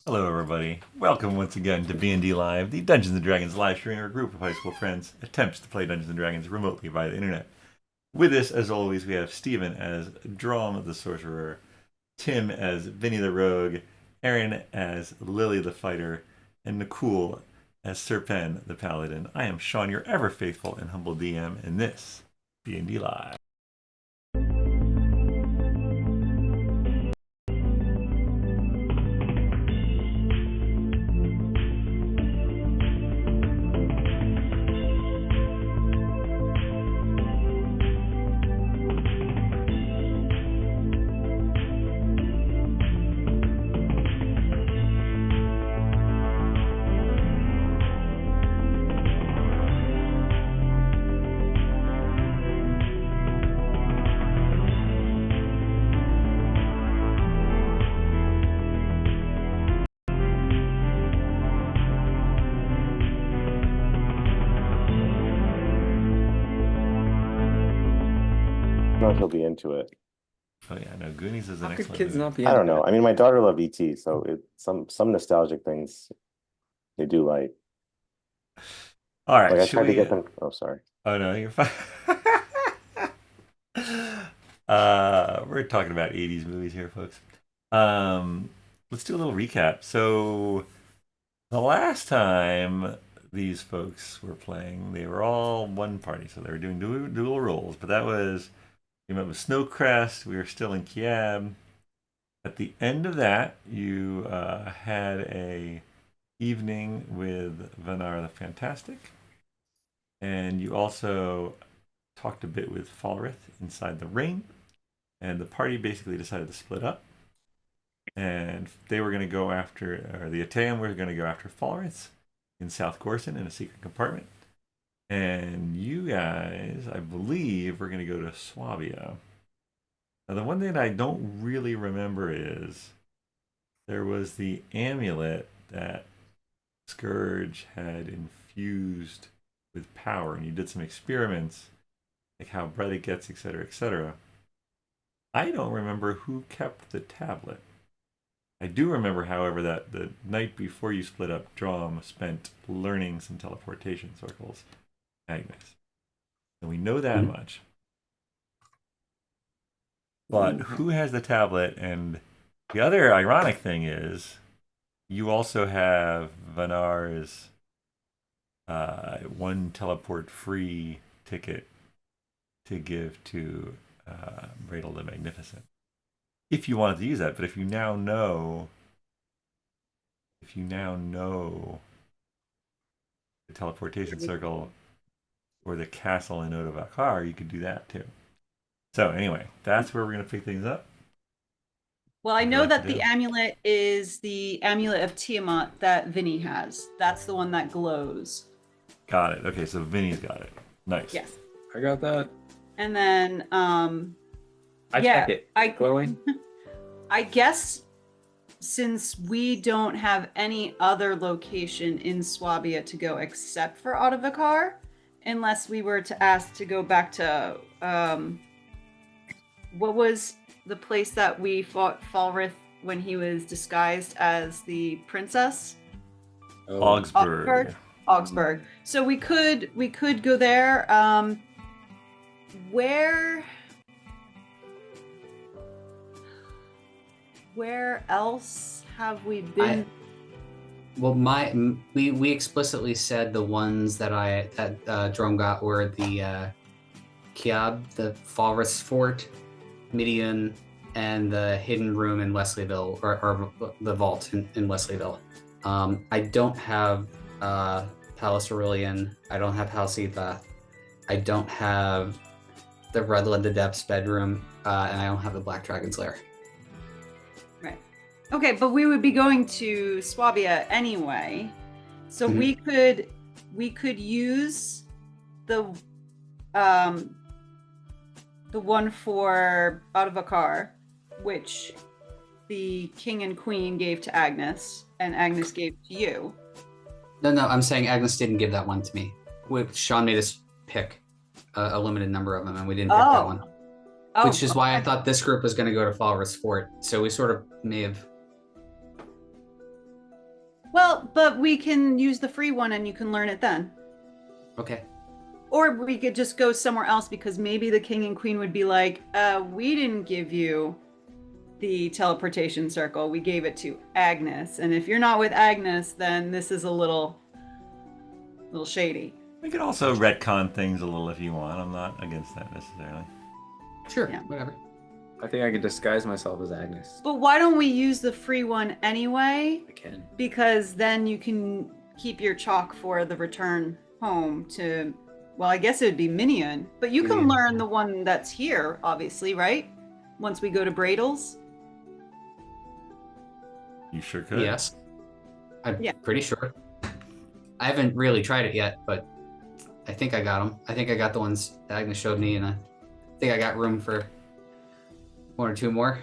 Hello, everybody. Welcome once again to BND Live, the Dungeons and Dragons live stream where a group of high school friends attempts to play Dungeons and Dragons remotely via the internet. With us, as always, we have Stephen as Dromm the sorcerer, Tim as Vinny the rogue, Erin as Lily the fighter, and Nakul as Serpen the paladin. I am Shawn, your ever faithful and humble DM, and this BND Live. Know if he'll be into it. Oh yeah, no, Goonies is an How could excellent kids movie. not be I don't into know. it? I mean, my daughter loved ET, so some nostalgic things they do like. All right, Like I should tried to we? get them. Oh, sorry. Oh no, you're fine. We're talking about 80s movies here, folks. Let's do a little recap. So, the last time these folks were playing, they were all one party, so they were doing dual roles. But that was, you met with Snowcrest, we were still in Kiab. At the end of that, you had a evening with Vanar the Fantastic. And you also talked a bit with Falrith inside the ring, and the party basically decided to split up. And they were going to go after, or the Ateum were going to go after Falrith in South Gorson in a secret compartment. And you guys, I believe, were going to go to Swabia. Now, the one thing I don't really remember is there was the amulet that Scourge had infused with power, and you did some experiments, like how bright it gets, etc., etc. I don't remember who kept the tablet. I do remember, however, that the night before you split up, Dromm spent learning some teleportation circles, Agnes. And we know that much. But who has the tablet? And the other ironic thing is, you also have Vanar's one teleport free ticket to give to Bradel the Magnificent, if you wanted to use that. But if you now know the teleportation circle or the castle in Odovacar, you could do that too. So anyway, that's where we're gonna pick things up. Well, I know that the amulet is the amulet of Tiamat that Vinny has. That's the one that glows. Got it. Okay, so Vinny's got it. Nice. Yes. I got that. And then I check it. Glowing. I guess since we don't have any other location in Swabia to go except for Odovacar, unless we were to ask to go back to what was the place that we fought Falrith when he was disguised as the princess? Augsburg. Augsburg. So we could go there. Where else have we been? We explicitly said the ones that Dromm got were the Kiab, the Falrith Fort, Midian, and the hidden room in Wesleyville, or the vault in Wesleyville. I don't have Palace Aurelian. I don't have House Ethath. I don't have the Redland the Depths bedroom, and I don't have the Black Dragon's Lair. Right. Okay, but we would be going to Swabia anyway, so we could use the one for Odovacar, which the king and queen gave to Agnes, and Agnes gave to you. No, I'm saying Agnes didn't give that one to me. Shawn made us pick a limited number of them, and we didn't pick that one. Which is why I thought this group was going to go to Falrith Fort. So we sort of may have Well, but we can use the free one and you can learn it then. Okay. Or we could just go somewhere else because maybe the king and queen would be like, we didn't give you the teleportation circle. We gave it to Agnes. And if you're not with Agnes, then this is a little shady. We could also retcon things a little if you want. I'm not against that necessarily. Sure. Yeah. Whatever. I think I could disguise myself as Agnes. But why don't we use the free one anyway? I can. Because then you can keep your chalk for the return home to, well, I guess it would be Minion. But you can learn the one that's here, obviously, right? Once we go to Bradles. You sure could. Yes. I'm Yeah. pretty sure. I haven't really tried it yet, but I think I got them. I think I got the ones Agnes showed me, and I think I got room for one or two more.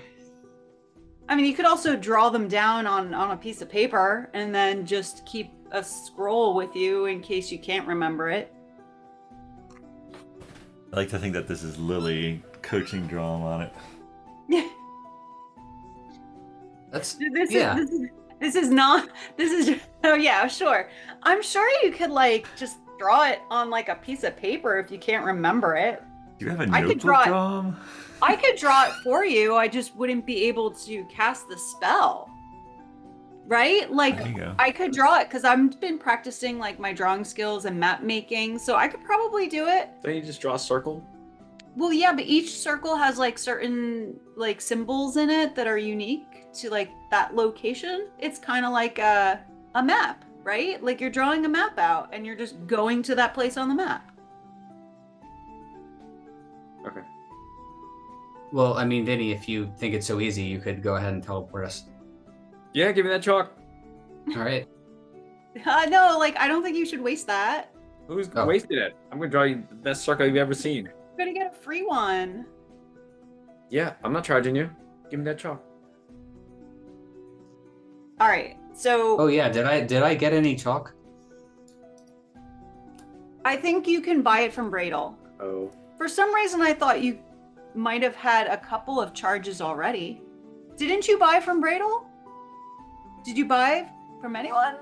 I mean, you could also draw them down on a piece of paper and then just keep a scroll with you in case you can't remember it. I like to think that this is Lily coaching Dromm on it. Yeah. That's This is oh yeah, sure. I'm sure you could like just draw it on like a piece of paper if you can't remember it. Do you have a I could notebook, draw it. Dromm? I could draw it for you. I just wouldn't be able to cast the spell. Right? Like There you go. I could draw it because I've been practicing like my drawing skills and map making, so I could probably do it. Don't you just draw a circle? Well, yeah, but each circle has like certain like symbols in it that are unique to like that location. It's kind of like a map, right? Like you're drawing a map out and you're just going to that place on the map. Okay. well, I mean, Vinny, if you think it's so easy, you could go ahead and teleport us. Yeah, give me that chalk. All right. No, like I don't think you should waste that. Who's Oh. wasted it? I'm gonna draw you the best circle you've ever seen. You're gonna get a free one. Yeah, I'm not charging you. Give me that chalk. All right. So Oh yeah, did I get any chalk? I think you can buy it from Bradle. Oh. For some reason, I thought you might have had a couple of charges already. Didn't you buy from Bradle? Did you buy from anyone?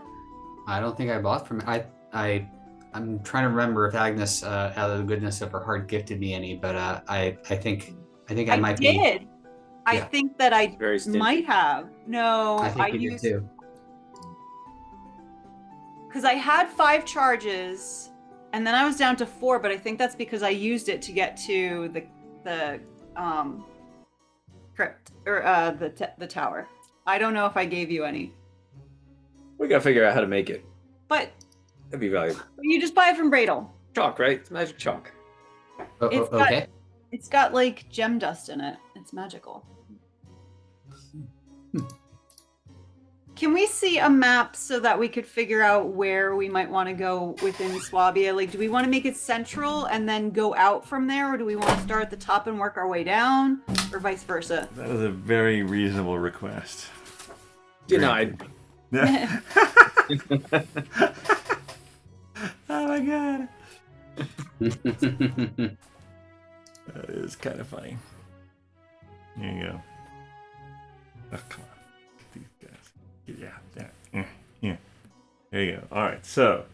I don't think I bought from I'm trying to remember if Agnes, out of the goodness of her heart, gifted me any, but I think I might be. did. I Yeah. think that I Very stingy. might have. No, I think you did used too. because I had 5 charges, and then I was down to 4. But I think that's because I used it to get to the crypt or the tower. I don't know if I gave you any, We gotta figure out how to make it. but That'd be valuable. you just buy it from Bradle. Chalk, right? It's magic chalk. It's got- Okay. It's got like gem dust in it. It's magical. Can we see a map so that we could figure out where we might want to go within Swabia? Like, do we want to make it central and then go out from there, or do we want to start at the top and work our way down, or vice versa? That is a very reasonable request. Denied. Oh my god. That is kind of funny. Here you go. Oh, come on. These guys. Yeah. There you go. Alright, so,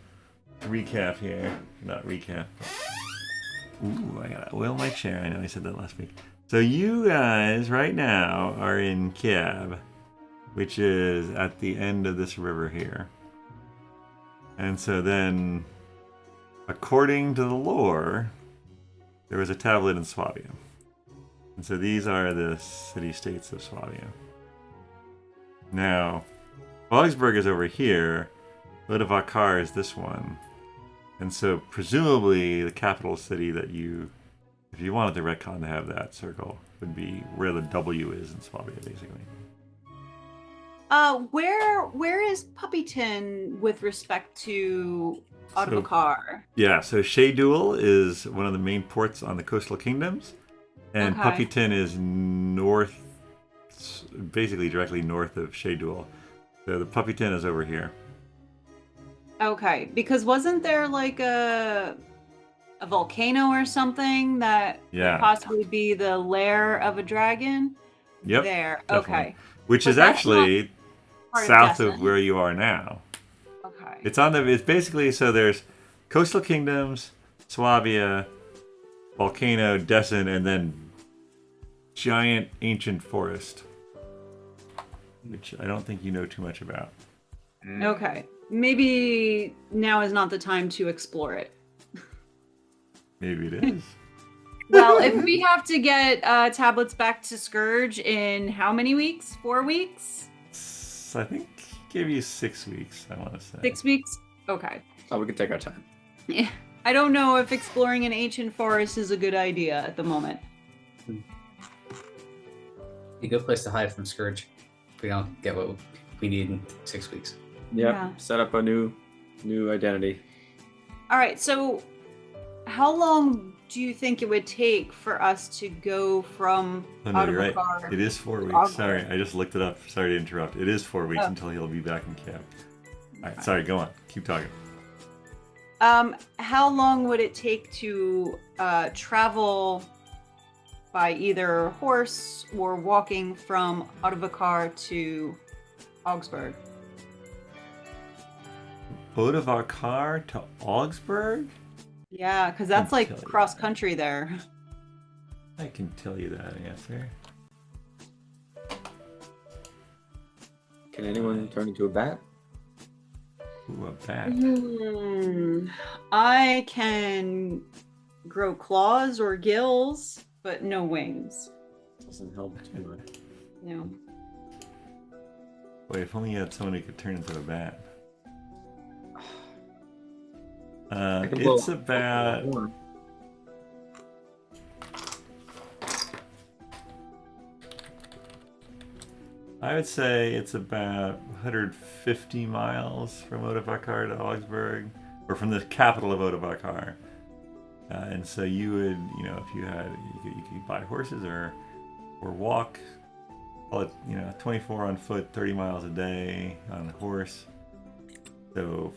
recap here. Not recap. Ooh, I gotta oil my chair. I know I said that last week. So you guys right now are in Cab, which is at the end of this river here. And so then, according to the lore, there was a tablet in Swabia. And so these are the city-states of Swabia. Now, Augsburg is over here, Odovacar is this one. And so presumably the capital city that you, if you wanted the retcon to have that circle, would be where the W is in Swabia, basically. Where is Puppyton with respect to Odovacar? Yeah, so Shaydul is one of the main ports on the coastal kingdoms, and Okay. Puppyton is north, basically directly north of Shaydul. So the Puppyton is over here. Okay, because wasn't there like a volcano or something that Yeah. could possibly be the lair of a dragon? Yep. There. definitely. Okay. Which But is that's actually Part south of Destin. where you are now. Okay. It's basically, so there's coastal kingdoms, Swabia, volcano, Destin, and then giant ancient forest, which I don't think you know too much about. Okay. Maybe now is not the time to explore it. Maybe it is. Well, if we have to get tablets back to Scourge in how many weeks? 4 weeks? I think he gave you 6 weeks, I want to say. 6 weeks? Okay. Oh, we can take our time. Yeah. I don't know if exploring an ancient forest is a good idea at the moment. A good place to hide from Scourge if we don't get what we need in 6 weeks. Yep. Yeah. Set up a new identity. All right, so how long do you think it would take for us to go from Oh, no, you're right. Odovacar? It is 4 weeks. Odovacar. Sorry, I just looked it up. Sorry to interrupt. It is 4 weeks Oh. until he'll be back in camp. All right, sorry, go on. Keep talking. How long would it take to travel by either horse or walking from Odovacar to Augsburg? Odovacar to Augsburg? Yeah, because that's Can tell like you cross that. country there. I can tell you that answer. Can anyone turn into a bat? Ooh, a bat. I can grow claws or gills, but no wings. Doesn't help too much. No. Boy, if only you had someone who could turn into a bat. I can blow It's a about... horn. I would say it's about 150 miles from Odovacar to Augsburg, or from the capital of Odovacar. And so you would, if you had, you could buy horses or walk, call it, 24 on foot, 30 miles a day on a horse. So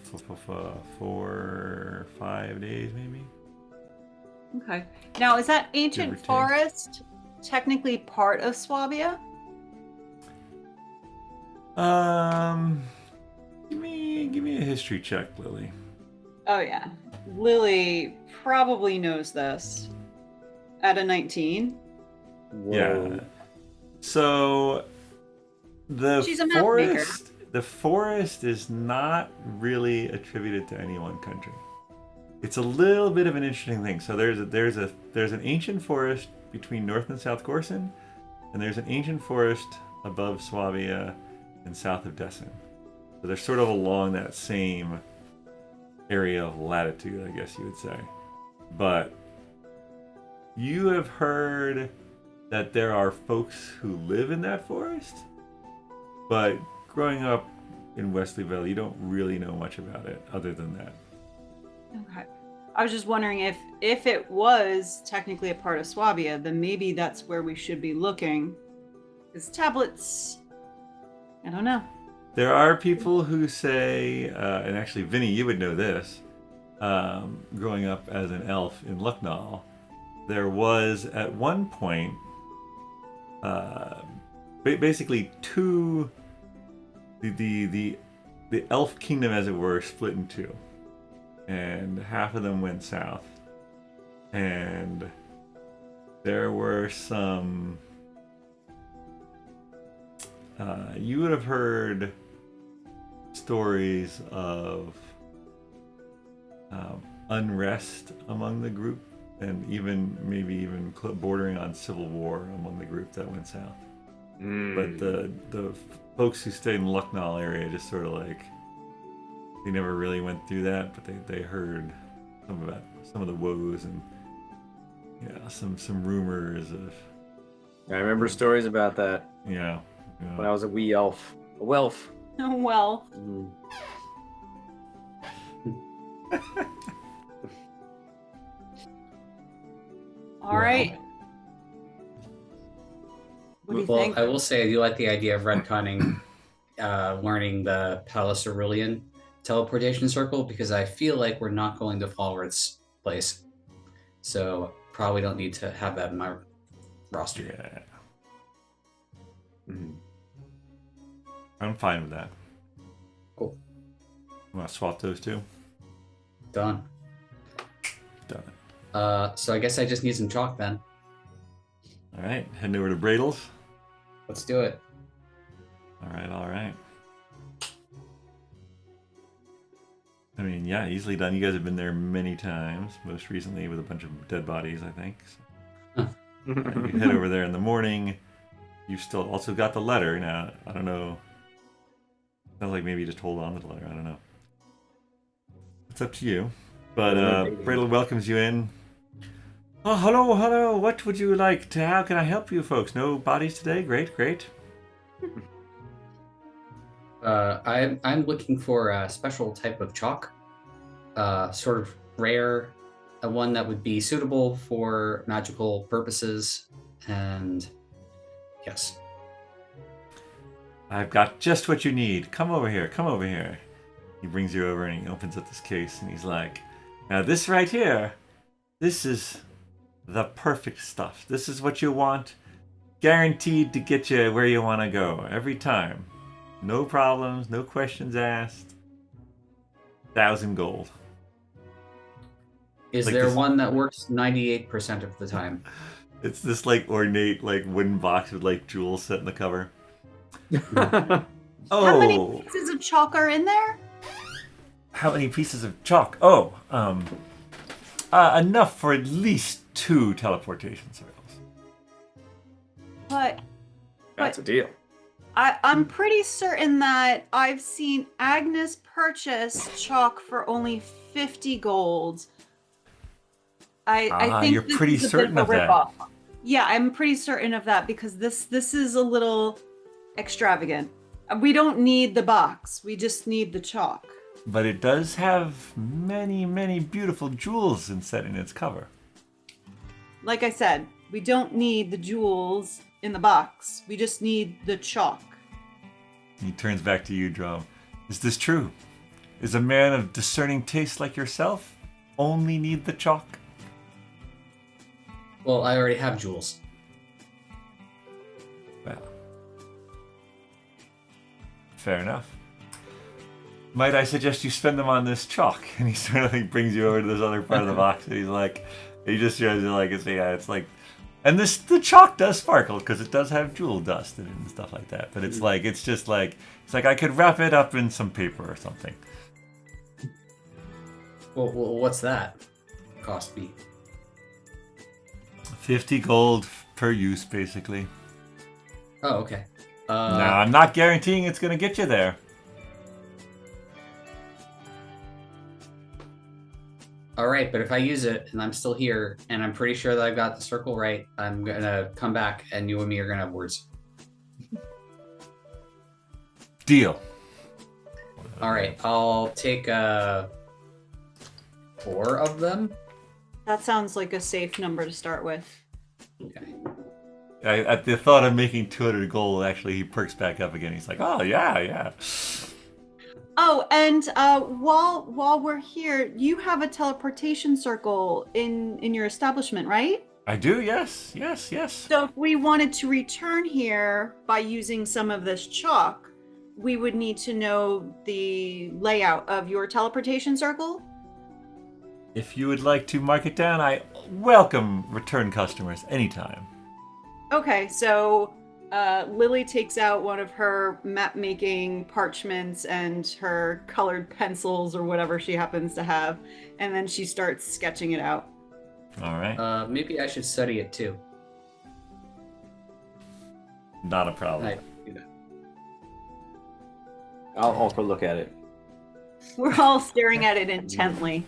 4, 5 days maybe. Okay. Now, is that Give or ancient take. forest technically part of Swabia? Give me a history check, Lily. Oh, yeah. Lily probably knows this. At a 19. Whoa. Yeah. So She's a map maker. the forest is not really attributed to any one country. It's a little bit of an interesting thing. So there's an ancient forest between North and South Gorson, and there's an ancient forest above Swabia and south of Destin. So they're sort of along that same area of latitude, I guess you would say. But you have heard that there are folks who live in that forest, but growing up in Wesleyville, you don't really know much about it other than that. Okay. I was just wondering if it was technically a part of Swabia, then maybe that's where we should be looking. Because tablets, I don't know. There are people who say, and actually, Vinny, you would know this, growing up as an elf in Lucknow, there was at one point basically two, the elf kingdom, as it were, split in two, and half of them went south, and there were some. You would have heard stories of unrest among the group, and maybe even bordering on civil war among the group that went south. But the folks who stayed in Lucknow area just sort of like, they never really went through that, but they heard some of the woes and some rumors of. I remember stories about that when I was a wee elf. A welf. Well, all right. What do you Well, think? I will say I do like the idea of retconning, learning the Palace Cerulean teleportation circle, because I feel like we're not going to Falworth's place. So probably don't need to have that in my roster. Yeah. Mhm. I'm fine with that. Cool. You want to swap those two? Done. Done. So I guess I just need some chalk then. All right, heading over to Bradles. Let's do it. All right. I mean, yeah, easily done. You guys have been there many times, most recently with a bunch of dead bodies, I think. So, you head over there in the morning. You've still also got the letter. Now, I don't know. Sounds like maybe you just hold on to the letter. I don't know. It's up to you. But Bradle welcomes you in. Oh, hello. What would you like to? How can I help you folks? No bodies today? Great. I'm looking for a special type of chalk, sort of rare, one that would be suitable for magical purposes, and yes. I've got just what you need. Come over here. He brings you over and he opens up this case and he's like, now this right here, this is the perfect stuff. This is what you want. Guaranteed to get you where you want to go every time. No problems, no questions asked. 1,000 gold. Is like there this... one that works 98% of the time? It's this like ornate like wooden box with like jewels set in the cover. How many pieces of chalk are in there? How many pieces of chalk? Enough for at least 2 teleportation circles. But That's a deal. I'm pretty certain that I've seen Agnes purchase chalk for only 50 gold. I think you're pretty certain of that. Rip-off. Yeah, I'm pretty certain of that because this is a little extravagant. We don't need the box. We just need the chalk. But it does have many beautiful jewels set in its cover. Like I said, we don't need the jewels in the box. We just need the chalk. He turns back to you, Dromm. Is this true? Is a man of discerning taste like yourself only need the chalk? Well, I already have jewels. Well, fair enough. Might I suggest you spend them on this chalk? And he sort of like brings you over to this other part of the box, and he's like, he just shows you like, it's like, and the chalk does sparkle because it does have jewel dust in it and stuff like that. But it's like, it's like I could wrap it up in some paper or something. Well, what's that cost be? 50 gold per use, basically. Oh, okay. Now, I'm not guaranteeing it's going to get you there. All right, but if I use it and I'm still here and I'm pretty sure that I've got the circle right, I'm going to come back and you and me are going to have words. Deal. All right, I'll take 4 of them. That sounds like a safe number to start with. Okay. At the thought of making 200 gold, actually, he perks back up again. He's like, oh, yeah. Oh, and while we're here, you have a teleportation circle in your establishment, right? I do, yes. So if we wanted to return here by using some of this chalk, we would need to know the layout of your teleportation circle. If you would like to mark it down, I welcome return customers anytime. Okay, so Lily takes out one of her map-making parchments and her colored pencils or whatever she happens to have, and then she starts sketching it out. All right. Maybe I should study it too. Not a problem. I do that. I'll also look at it. We're all staring at it intently.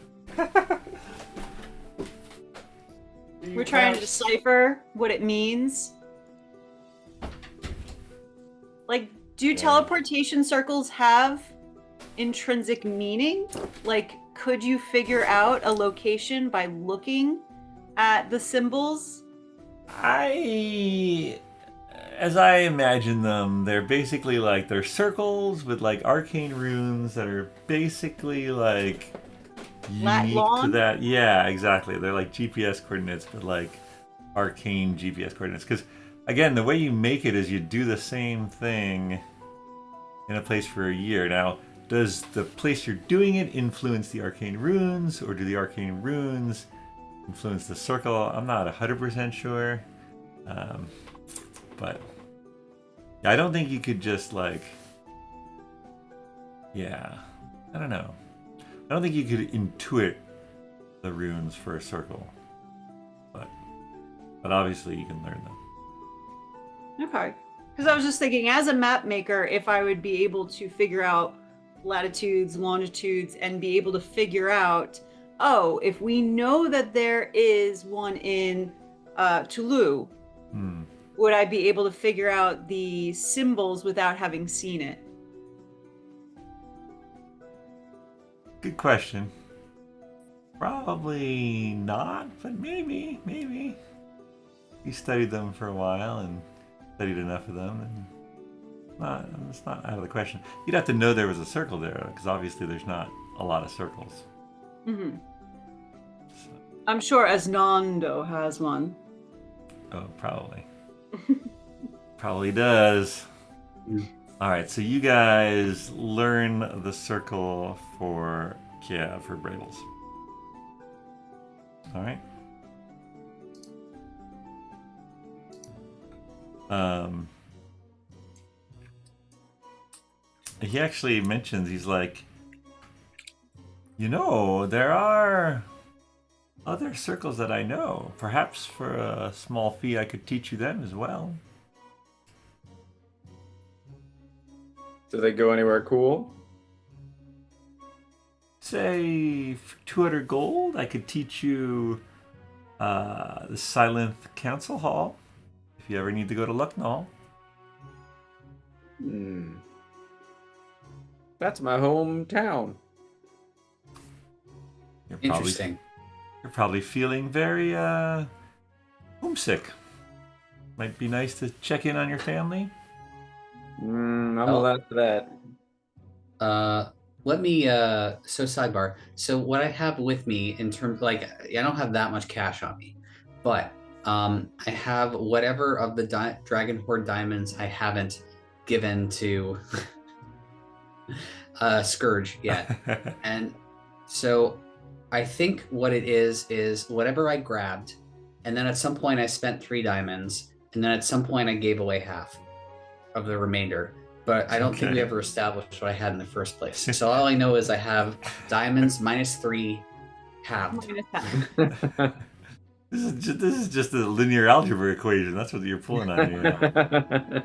We're trying to decipher what it means. Like, do teleportation circles have intrinsic meaning? Like, could you figure out a location by looking at the symbols? As I imagine them, they're basically like, they're circles with like arcane runes that are basically like unique to that. Yeah, exactly. They're like GPS coordinates, but like arcane GPS coordinates. Because again, the way you make it is you do the same thing in a place for a year. Now, does the place you're doing it influence the arcane runes, or do the arcane runes influence the circle? I'm not 100% sure. But I don't think you could just I don't know. I don't think you could intuit the runes for a circle. But obviously you can learn them. Okay. Because I was just thinking, as a map maker, if I would be able to figure out latitudes, longitudes, and be able to figure out, if we know that there is one in Toulouse, would I be able to figure out the symbols without having seen it? Good question. Probably not, but maybe. You studied them for a while and studied enough of them, and it's not out of the question. You'd have to know there was a circle there, because obviously there's not a lot of circles. Mm-hmm. So, I'm sure Asnando has one. oh, probably. Probably does. All right, so you guys learn the circle for Bravels. All right. He actually mentions, he's like, there are other circles that I know. Perhaps for a small fee I could teach you them as well. Do they go anywhere cool? Say, for 200 gold, I could teach you the Silent Council Hall, if you ever need to go to Lucknow. That's my hometown. Interesting. You're probably feeling very homesick. Might be nice to check in on your family. I'm allowed for that. Let me so sidebar. So what I have with me in terms, I don't have that much cash on me, but I have whatever of the Dragon Horde diamonds I haven't given to Scourge yet. And so I think what it is whatever I grabbed, and then at some point I spent 3 diamonds, and then at some point I gave away half of the remainder. But I don't think we ever established what I had in the first place. So all I know is I have diamonds -3 halved. This is just a linear algebra equation. That's what you're pulling on here.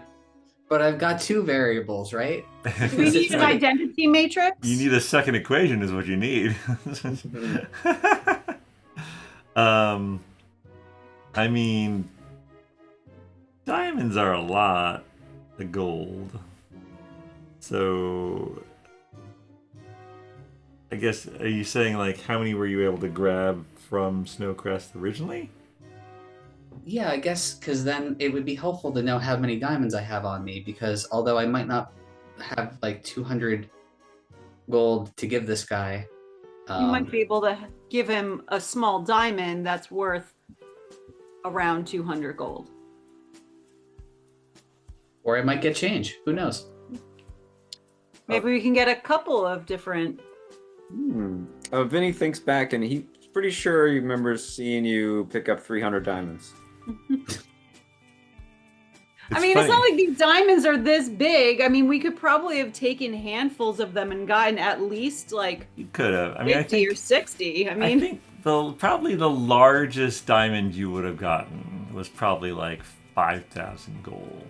But I've got 2 variables, right? Do we need an identity matrix? You need a second equation is what you need. I mean, diamonds are a lot of gold. So, I guess, are you saying, how many were you able to grab from Snowcrest originally? Yeah, I guess, because then it would be helpful to know how many diamonds I have on me, because although I might not have, 200 gold to give this guy... you might be able to give him a small diamond that's worth around 200 gold. Or it might get change. Who knows? Maybe we can get a couple of different... Vinny thinks back, and he's pretty sure he remembers seeing you pick up 300 diamonds. It's not like these diamonds are this big. We could probably have taken handfuls of them and gotten at least you could have. 50 or 60. I think probably the largest diamond you would have gotten was probably 5,000 gold.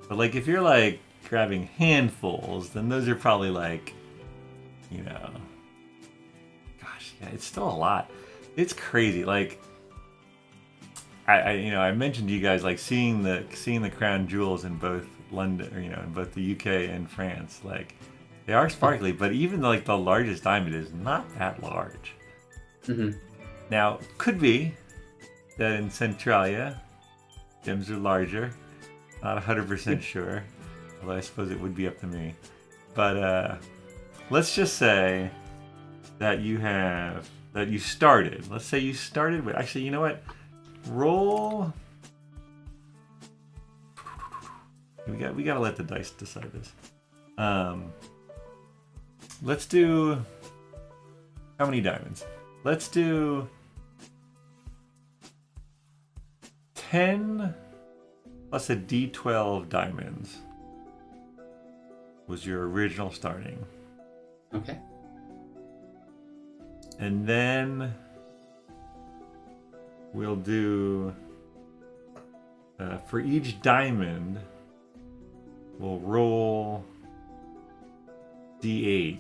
But if you're grabbing handfuls, then those are probably it's still a lot. It's crazy. I mentioned to you guys seeing the crown jewels in both London, or in both the UK and France. They are sparkly, but even the largest diamond is not that large. Mm-hmm. Now, could be that in Centralia, gems are larger. Not 100% sure, although I suppose it would be up to me. But let's just say that you started. Let's say you started with. Actually, you know what? Roll. We gotta let the dice decide this. Let's do how many diamonds? Let's do 10 plus a D12 diamonds was your original starting. Okay. And then we'll do for each diamond we'll roll D8.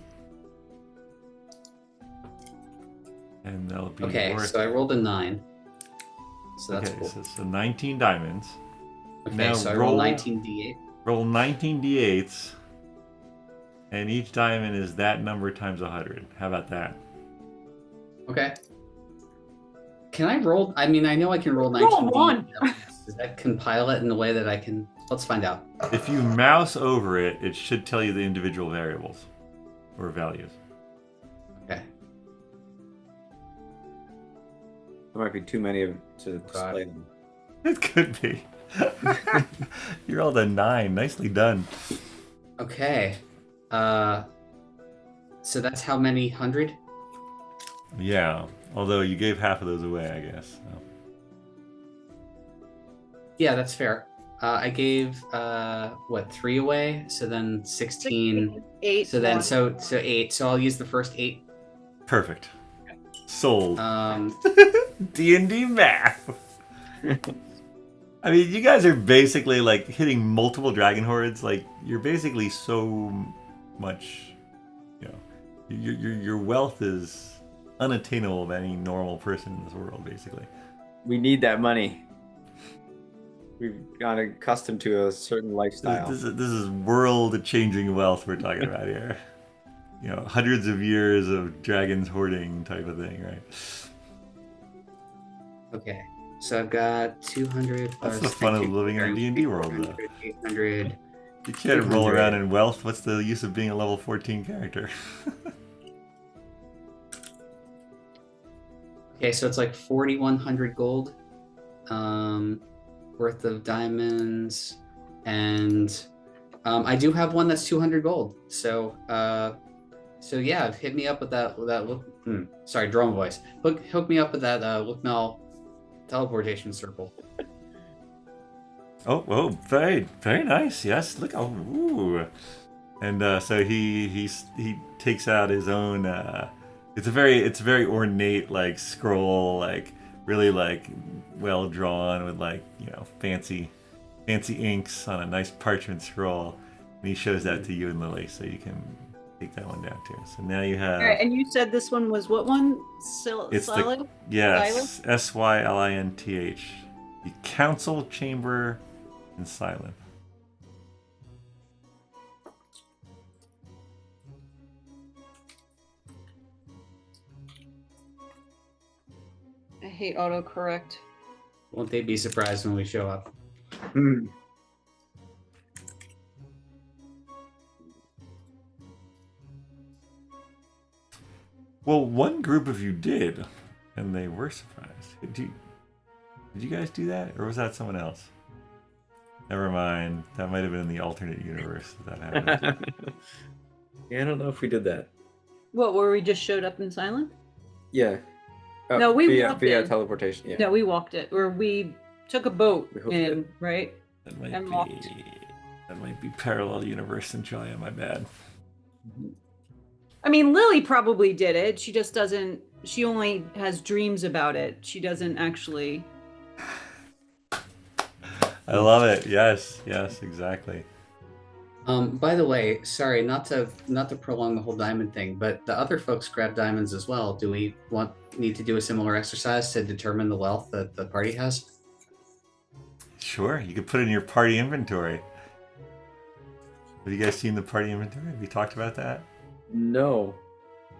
And they'll be Okay, worth... so I rolled a 9. So that's okay, cool. so 19 diamonds. Okay, now so I roll 19d8. Roll 19 D8s, and each diamond is that number times 100. How about that? Okay. Can I roll? I mean, I know I can roll Roll 19d8. one. Does that compile it in a way that I can? Let's find out. If you mouse over it, it should tell you the individual variables or values. Okay. There might be too many of to display them. It could be. You rolled a 9. Nicely done. Okay. So that's how many 100? Yeah, although you gave half of those away, I guess. So. Yeah, that's fair. I gave 3 away, so then 16. 8. So then one. so 8. So I'll use the first 8. Perfect. Sold. D&D math. I mean, you guys are basically like hitting multiple dragon hordes. Like you're basically so much, you know, your wealth is unattainable by any normal person in this world. Basically, We need that money. We've gotten accustomed to a certain lifestyle. this is world-changing wealth we're talking about here. You know, hundreds of years of dragons hoarding type of thing, right? Okay. So I've got 200 plus... That's the fun of living in a D&D world, though. 800. You can't roll 800. around in wealth. What's the use of being a level 14 character? Okay, so it's like 4,100 gold worth of diamonds, and I do have one that's 200 gold. So yeah, hit me up with that look. Sorry, drone voice. Hook me up with that Lookmel teleportation circle. Oh, very, very nice. Yes, look. Oh, ooh. And so he takes out his own. It's a very ornate like scroll, like really like well drawn with like fancy inks on a nice parchment scroll, and he shows that to you and Lily, so you can take that one down too. So now you have. All right, and you said this one was what one? It's Silent? the yes, Sylinth, the council chamber in Silent. I hate autocorrect. Won't they be surprised when we show up? Well, one group of you did, and they were surprised. Did you guys do that, or was that someone else? Never mind. That might have been in the alternate universe that happened. Yeah, I don't know if we did that. What, where we just showed up in Silent? Yeah. No, we via walked in. teleportation. Yeah. No, we walked it. Or we took a boat We hooked in, it. right? That might And be walked. that might be parallel universe Centralia. My bad. I mean, Lily probably did it. She just doesn't. She only has dreams about it. She doesn't actually. I love it. Yes, exactly. By the way, sorry, not to prolong the whole diamond thing, but the other folks grab diamonds as well. Do we need to do a similar exercise to determine the wealth that the party has? Sure, you could put it in your party inventory. Have you guys seen the party inventory? Have we talked about that? No.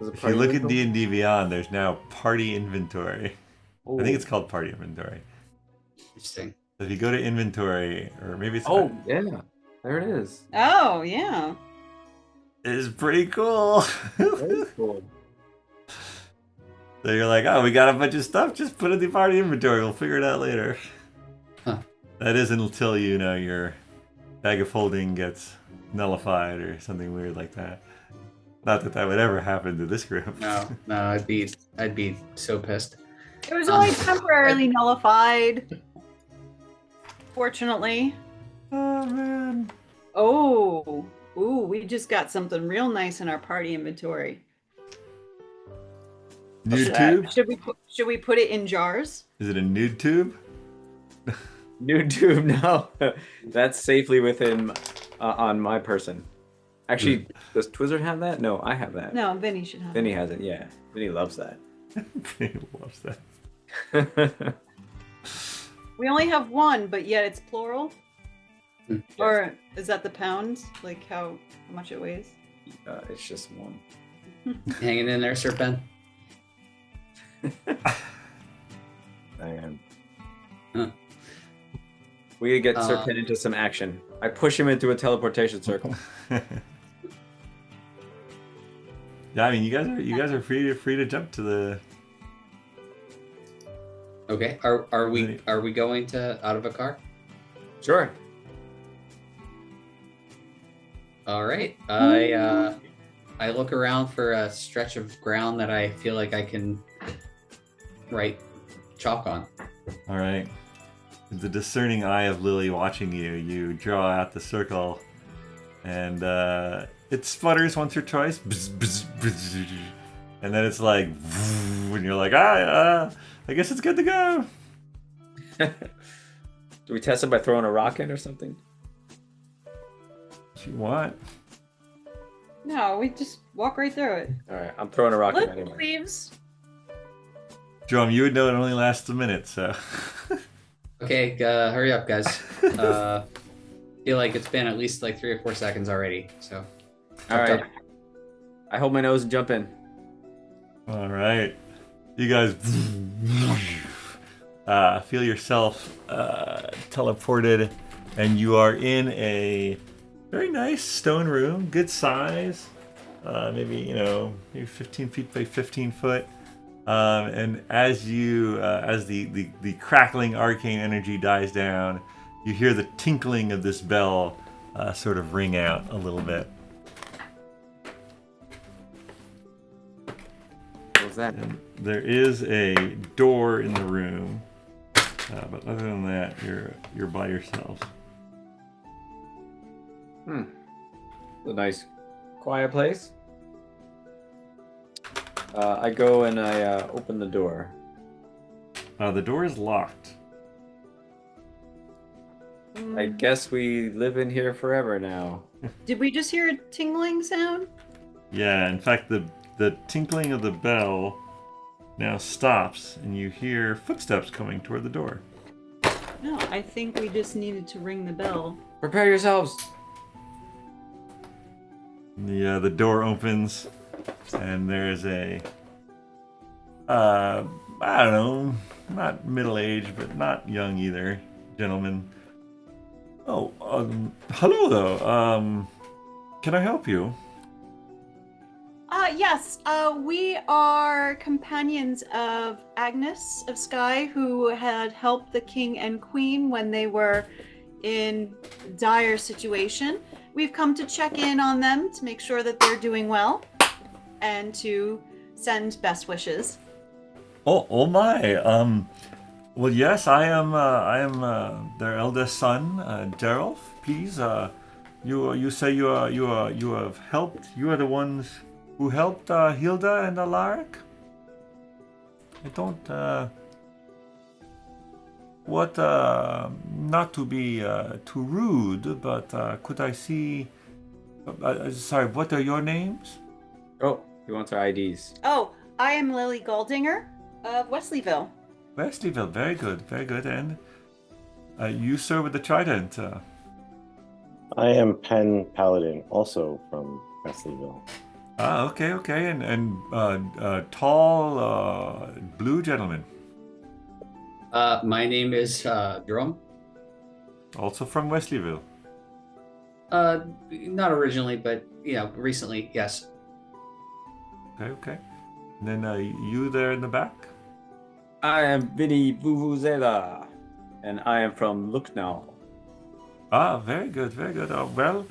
If you look at D&D Beyond, there's now party inventory. I think it's called party inventory. Interesting. So if you go to inventory, or maybe it's Oh, yeah. There it is. Oh, yeah. it's pretty cool. Very cool. So you're like, oh, we got a bunch of stuff. Just put it in the party inventory. We'll figure it out later. Huh. That isn't until your bag of holding gets nullified or something weird like that. Not that that would ever happen to this group. No, I'd be so pissed. It was only temporarily nullified. Fortunately. Oh man. Oh, ooh, we just got something real nice in our party inventory. Nude tube? Should we put it in jars? Is it a nude tube? New tube, no. That's safely within on my person. Actually, does Twizzard have that? No, I have that. No, Vinny should have. Vinny has it, yeah. Vinny loves that. He loves that. We only have one, but yet it's plural. Hmm. Or is that the pounds? Like how much it weighs? It's just one. Hanging in there, Serpent. I am. We gotta get Serpent into some action. I push him into a teleportation circle. Yeah, I mean, you guys are free to jump to the. Okay. Are we going to Odovacar? Sure. All right. I look around for a stretch of ground that I feel like I can write chalk on. All right. With the discerning eye of Lily watching you, you draw out the circle, and it sputters once or twice, and then it's like, and you're like, I guess it's good to go. Do we test it by throwing a rock in or something? If you want. No, we just walk right through it. All right, I'm throwing a rock in Look, anyway. leaves. Drum, you would know it only lasts a minute, so. Okay, hurry up, guys. Feel like it's been at least like 3 or 4 seconds already. So. All right. I hold my nose and jump in. All right. You guys feel yourself teleported, and you are in a very nice stone room, good size, maybe 15 feet by 15 foot. And as the crackling arcane energy dies down, you hear the tinkling of this bell sort of ring out a little bit. What was that? And there is a door in the room, but other than that, you're by yourself. It's a nice, quiet place. I go and I open the door. The door is locked. I guess we live in here forever now. Did we just hear a tingling sound? Yeah, in fact, the tinkling of the bell now stops, and you hear footsteps coming toward the door. No, I think we just needed to ring the bell. Prepare yourselves. The door opens, and there's a I don't know, not middle-aged, but not young either, gentleman. Oh, hello though. Can I help you? Yes, we are companions of Agnes of Skye, who had helped the king and queen when they were in dire situation. We've come to check in on them to make sure that they're doing well and to send best wishes. Oh my. Well, yes, I am their eldest son, Gerald. Please, you say you have helped. You are the ones who helped Hilda and Alaric. I don't. Not to be too rude, but could I see? Sorry, what are your names? Oh, he wants our IDs. Oh, I am Lily Goldinger of Wesleyville. Wesleyville, very good, very good. And you, sir, with the trident. I am Penn Paladin, also from Wesleyville. Okay. And tall, blue gentleman. My name is Dromm. Also from Wesleyville. Not originally, but recently, yes. Okay. And then you there in the back? I am Vinny Vuvuzela, and I am from Lucknow. Very good. Well,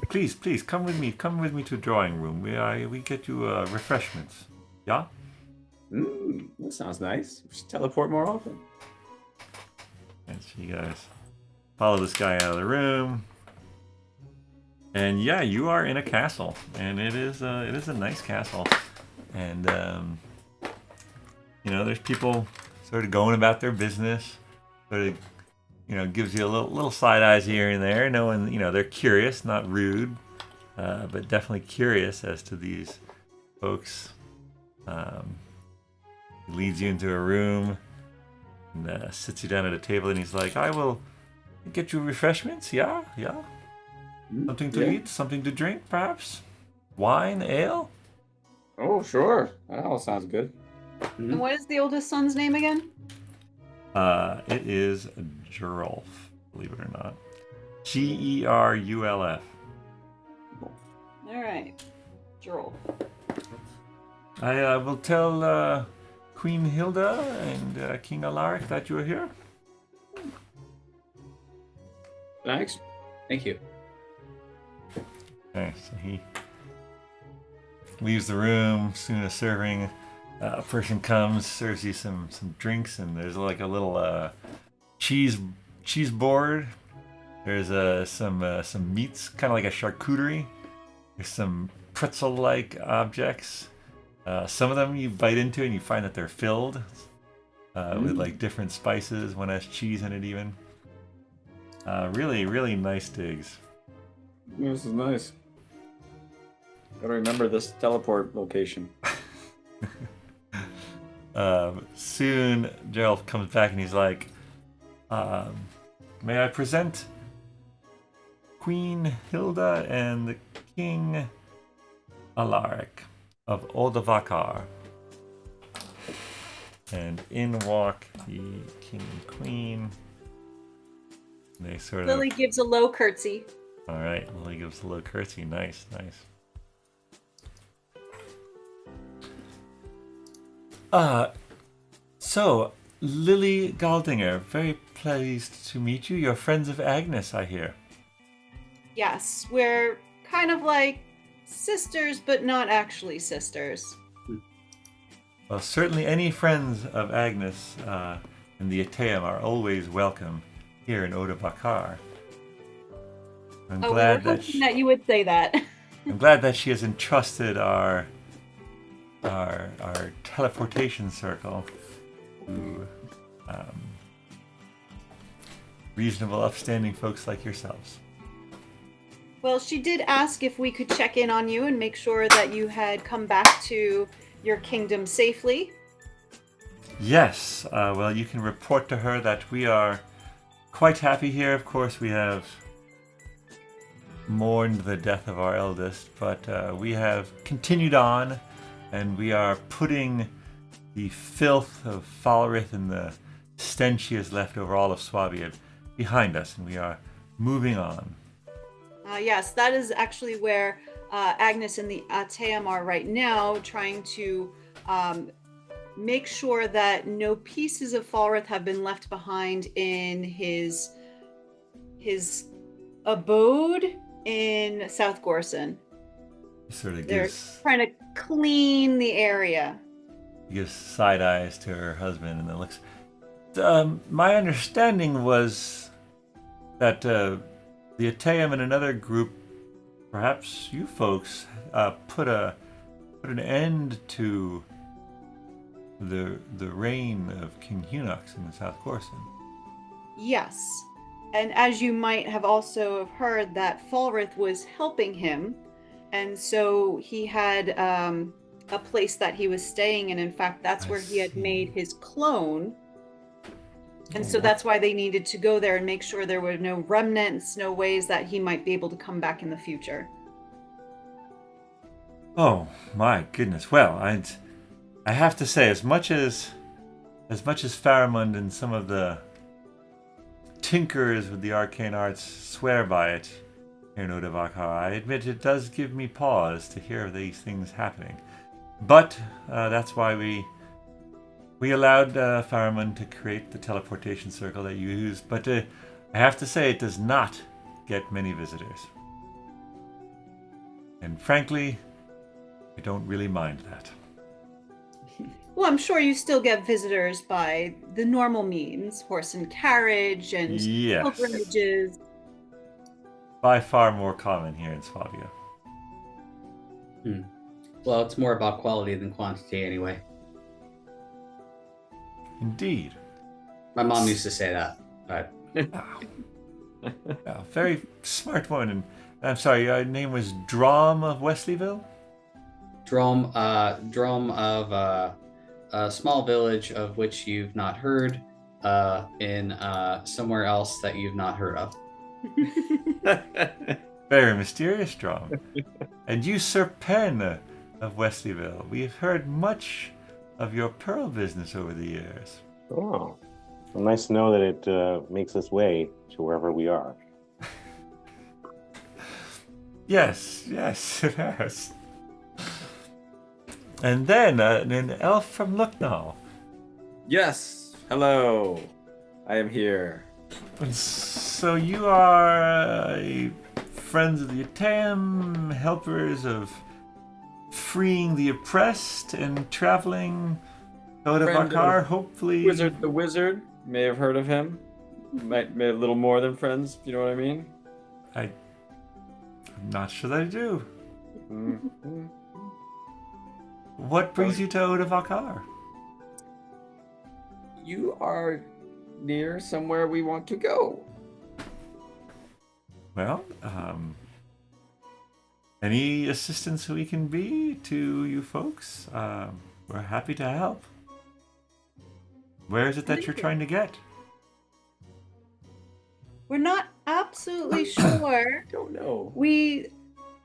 Please come with me. Come with me to the drawing room. We get you refreshments. Yeah. That sounds nice. We should teleport more often. And so you guys follow this guy out of the room. And yeah, you are in a castle, and it is a nice castle, and there's people sort of going about their business, sort of gives you a little side eyes here and there, knowing they're curious, not rude, but definitely curious as to these folks. He leads you into a room and sits you down at a table, and he's like, "I will get you refreshments. Yeah. Something to eat, something to drink, perhaps? Wine, ale?" Oh, sure. That all sounds good. And what is the oldest son's name again? It is Gerulf, believe it or not. Gerulf. All right, Joel. I will tell Queen Hilda and King Alaric that you are here. Thanks. Thank you. Okay, so he leaves the room. Soon as serving person comes, serves you some drinks, and there's like a little cheese board. There's some meats, kind of like a charcuterie. There's some pretzel-like objects. Some of them you bite into and you find that they're filled with like different spices. One has cheese in it even. Really, really nice digs. This is nice. Gotta remember this teleport location. Soon, Gerald comes back and he's like, "May I present Queen Hilda and the King Alaric of Odovacar." And in walk the king and queen. They sort of. Lily gives a low curtsy. All right, Lily gives a low curtsy. Nice. So, Lily Galdinger, very pleased to meet you. You're friends of Agnes, I hear. Yes, we're kind of like sisters, but not actually sisters. Well, certainly any friends of Agnes and the Ateum are always welcome here in Odovacar. I'm We were glad hoping that you would say that. I'm glad that she has entrusted our teleportation circle to reasonable, upstanding folks like yourselves. Well, she did ask if we could check in on you and make sure that you had come back to your kingdom safely. Yes, well, you can report to her that we are quite happy here. Of course, we have mourned the death of our eldest, but we have continued on, and we are putting the filth of Falrith and the stench he has left over all of Swabia behind us, and we are moving on. Yes, that is actually where Agnes and the Ateum are right now, trying to make sure that no pieces of Falrith have been left behind in his abode in South Gorson. Sort of They're gives trying to clean the area. side eyes to her husband and then looks. My understanding was that the Ateum and another group, perhaps you folks, put an end to the reign of King Hunox in the South Gorson. Yes. And as you might have also heard, that Falrith was helping him. And so he had a place that he was staying in. In fact, that's where he had made his clone. And so that's why they needed to go there and make sure there were no remnants, no ways that he might be able to come back in the future. Oh my goodness! Well, I have to say, as much as Faramund and some of the tinkers with the arcane arts swear by it here in Odovacar, I admit it does give me pause to hear of these things happening. But that's why we allowed Faramund to create the teleportation circle that you used. But I have to say, it does not get many visitors. And frankly, I don't really mind that. Well, I'm sure you still get visitors by the normal means, horse and carriage and Yes. pilgrimages. By far more common here in Swabia. Well, it's more about quality than quantity anyway. Indeed. My mom used to say that, but Yeah, very smart one. And I'm sorry, your name was Dromm of Wesleyville? Dromm of a small village of which you've not heard, in somewhere else that you've not heard of. Very mysterious, Dromm. And you, Sir Pen of Wesleyville. We've heard much of your pearl business over the years. Oh, well, nice to know that it makes its way to wherever we are. Yes, it has. And then an elf from Lucknow. Yes. Hello. I am here. And so you are friends of the Atam, helpers of freeing the oppressed and traveling to Odovacar, hopefully. Wizard the Wizard. May have heard of him. Might be a little more than friends, if you know what I mean. I'm not sure that I do. Mhm. What brings you to Odovacar? You are near somewhere we want to go. Well, any assistance we can be to you folks, we're happy to help. Where is it that you're trying to get? We're not absolutely sure. Don't know. We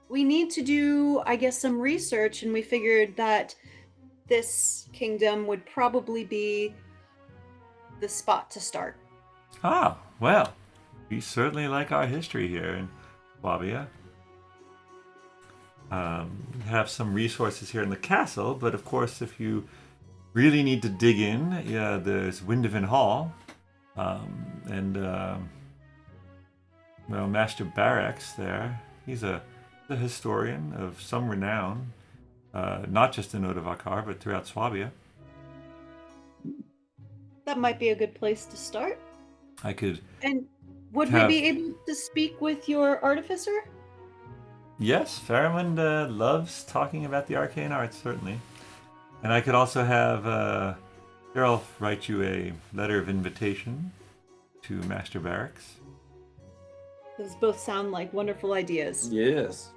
need to do, I guess, some research, and we figured that this kingdom would probably be the spot to start. Ah, well, we certainly like our history here in Swabia. We have some resources here in the castle, but of course, if you really need to dig in, yeah, there's Windovan Hall, well, Master Barracks there. He's a historian of some renown, not just in Odovacar, but throughout Swabia. That might be a good place to start. I could, And would Have- we be able to speak with your artificer? yes, Faramund loves talking about the arcane arts, certainly. And I could also have Geralt write you a letter of invitation to Master Barracks. Those both sound like wonderful ideas. Yes.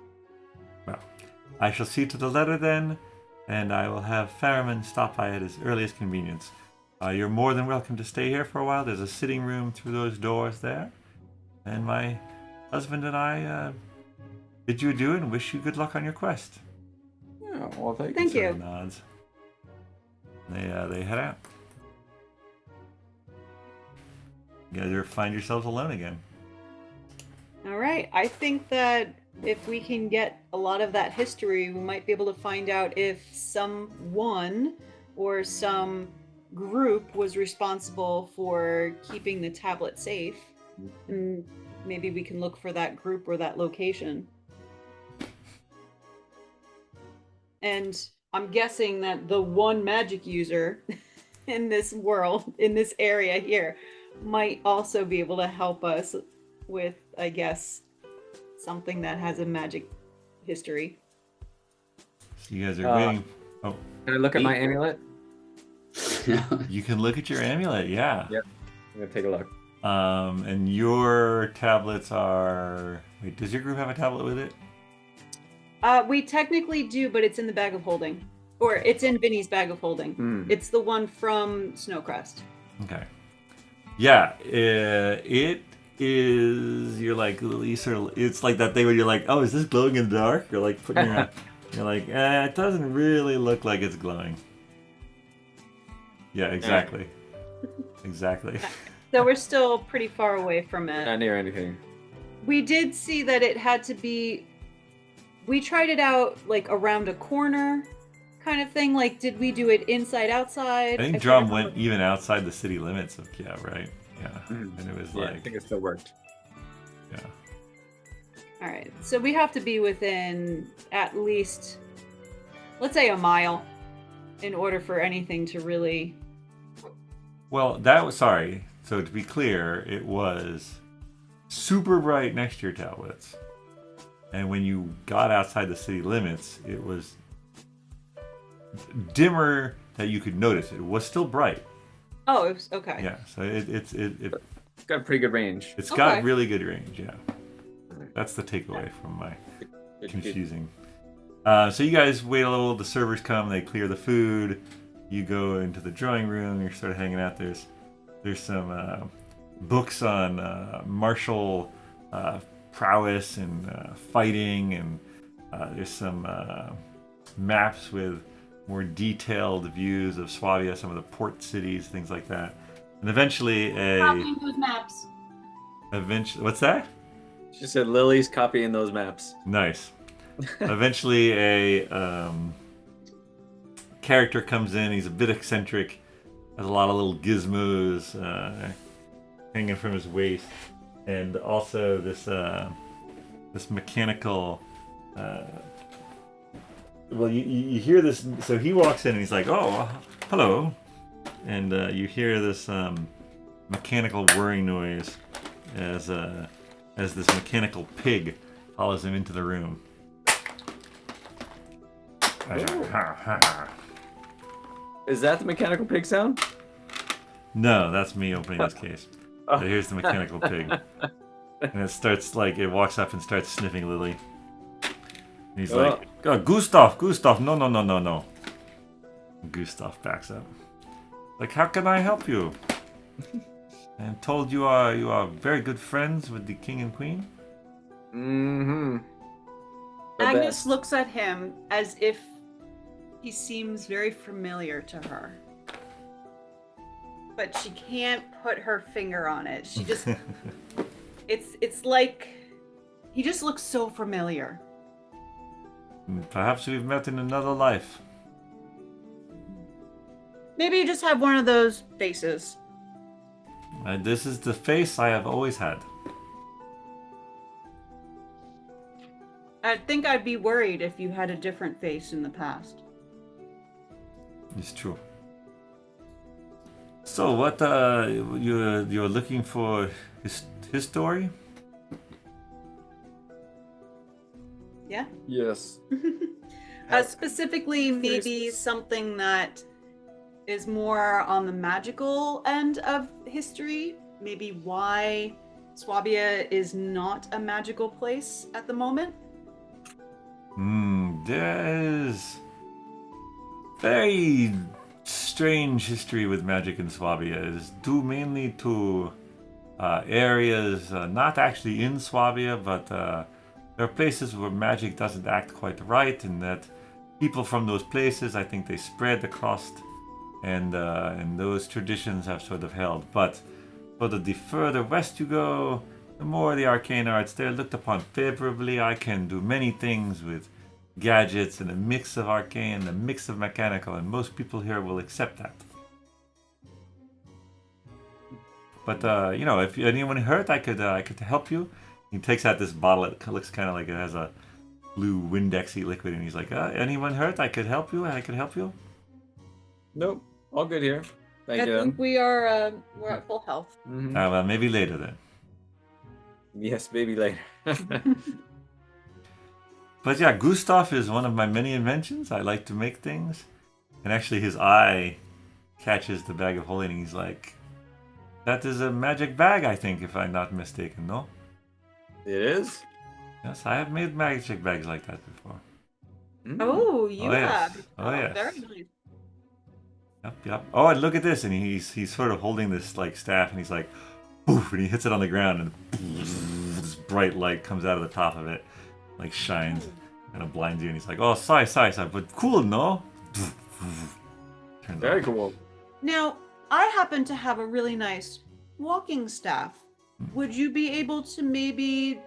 Well, I shall see to the letter then, and I will have Faramund stop by at his earliest convenience. You're more than welcome to stay here for a while. There's a sitting room through those doors there. And my husband and I bid you adieu and wish you good luck on your quest. Yeah, well, thank Thank Sort of you. nods. They head out. You guys find yourselves alone again. All right. I think that if we can get a lot of that history, we might be able to find out if someone or some group was responsible for keeping the tablet safe. And maybe we can look for that group or that location. And I'm guessing that the one magic user in this world, in this area here, might also be able to help us with, I guess, something that has a magic history. So you guys are waiting. Oh, Can I look at my amulet? you can look at your amulet, yeah. Yep. I'm gonna take a look. And your tablets are. Wait, does your group have a tablet with it? We technically do, but it's in the bag of holding. Or it's in Vinny's bag of holding. It's the one from Snowcrest. Okay. Yeah, it is. You're like, you sort of. It's like that thing where you're like, oh, is this glowing in the dark? You're like putting your. You're like, it doesn't really look like it's glowing. Yeah, exactly. Exactly. So we're still pretty far away from it. Not near anything. We did see that it had to be. We tried it out like around a corner kind of thing. Like, did we do it inside, outside? I think can't Drum remember. went even outside the city limits of Kiev, right? Yeah. And it was Yeah, I like, think it still worked. yeah. All right. So we have to be within at least, let's say, a mile in order for anything to really. Well, that was sorry. So to be clear, it was super bright next to your tablets, and when you got outside the city limits, it was dimmer that you could notice. It was still bright. Oh, it was okay. Yeah. So it's It's got a pretty good range. it's got Okay. really good range. Yeah. That's the takeaway from my Good. confusing. So you guys wait a little. The servers come. They clear the food. You go into the drawing room. You're sort of hanging out. There's some books on martial prowess and fighting, and there's some maps with more detailed views of Swabia, some of the port cities, things like that. And eventually Copying those maps. what's that? She said Lily's copying those maps. Nice. Eventually, a character comes in. He's a bit eccentric. Has a lot of little gizmos hanging from his waist, and also this mechanical. Well, you hear this. So he walks in and he's like, "Oh, hello," and you hear this mechanical whirring noise as this mechanical pig follows him into the room. Is that the mechanical pig sound? No, that's me opening this case. So here's the mechanical pig. And it starts it walks up and starts sniffing Lily. And he's like, oh, Gustav, no. Gustav backs up. Like, how can I help you? And told you are very good friends with the king and queen? Mm-hmm. Agnes looks at him as if he seems very familiar to her. But she can't put her finger on it. She just it's like he just looks so familiar. Perhaps we've met in another life. Maybe you just have one of those faces. This is the face I have always had. I think I'd be worried if you had a different face in the past. It's true. So, what you're looking for his story? Yeah? Yes. Specifically, maybe something that is more on the magical end of history. Maybe why Swabia is not a magical place at the moment. There's very strange history with magic in Swabia. It's due mainly to areas not actually in Swabia, but there are places where magic doesn't act quite right, and that people from those places, I think they spread across, and those traditions have sort of held. But the further west you go, the more the arcane arts, they're looked upon favorably. I can do many things with gadgets and a mix of arcane, a mix of mechanical, and most people here will accept that. But if anyone hurt, I could help you. He takes out this bottle. It looks kind of like it has a blue Windexy liquid, and he's like, anyone hurt? I could help you. Nope. All good here. Thank I you. think we're at full health. Mhm. Well, maybe later then. Yes, maybe later. But yeah, Gustav is one of my many inventions. I like to make things. And actually his eye catches the bag of holding, and he's like, that is a magic bag, I think, if I'm not mistaken, no? It is? Yes, I have made magic bags like that before. Mm. Oh, you Oh, yes. have. Oh, yes. Very nice. Yep. Oh, and look at this. And he's sort of holding this staff, and he's like, poof, and he hits it on the ground, and this bright light comes out of the top of it, shines, kind of blinds you, and he's like, oh, sorry, but cool, no? Turns Very off. cool. Now, I happen to have a really nice walking staff. Would you be able to maybe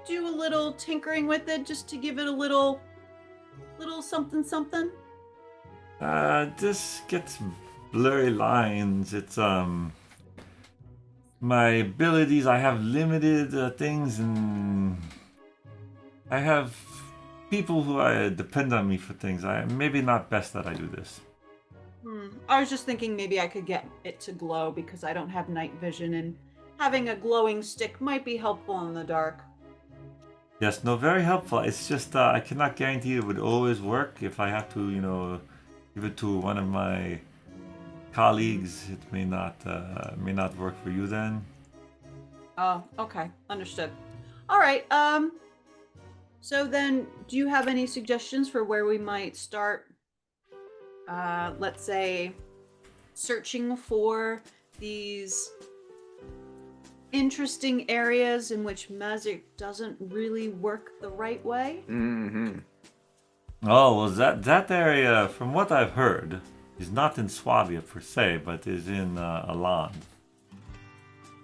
do a little tinkering with it just to give it a little something? This gets blurry lines. It's my abilities. I have limited things, and I have people who depend on me for things. Maybe not best that I do this. I was just thinking maybe I could get it to glow because I don't have night vision, and having a glowing stick might be helpful in the dark. Yes, no, very helpful. It's just I cannot guarantee it would always work. If I have to, give it to one of my colleagues, it may not work for you then. Oh, okay, understood. All right. So then, do you have any suggestions for where we might start? Let's say searching for these interesting areas in which magic doesn't really work the right way. Mm-hmm. Oh, well, that area, from what I've heard, is not in Swabia per se, but is in Alan.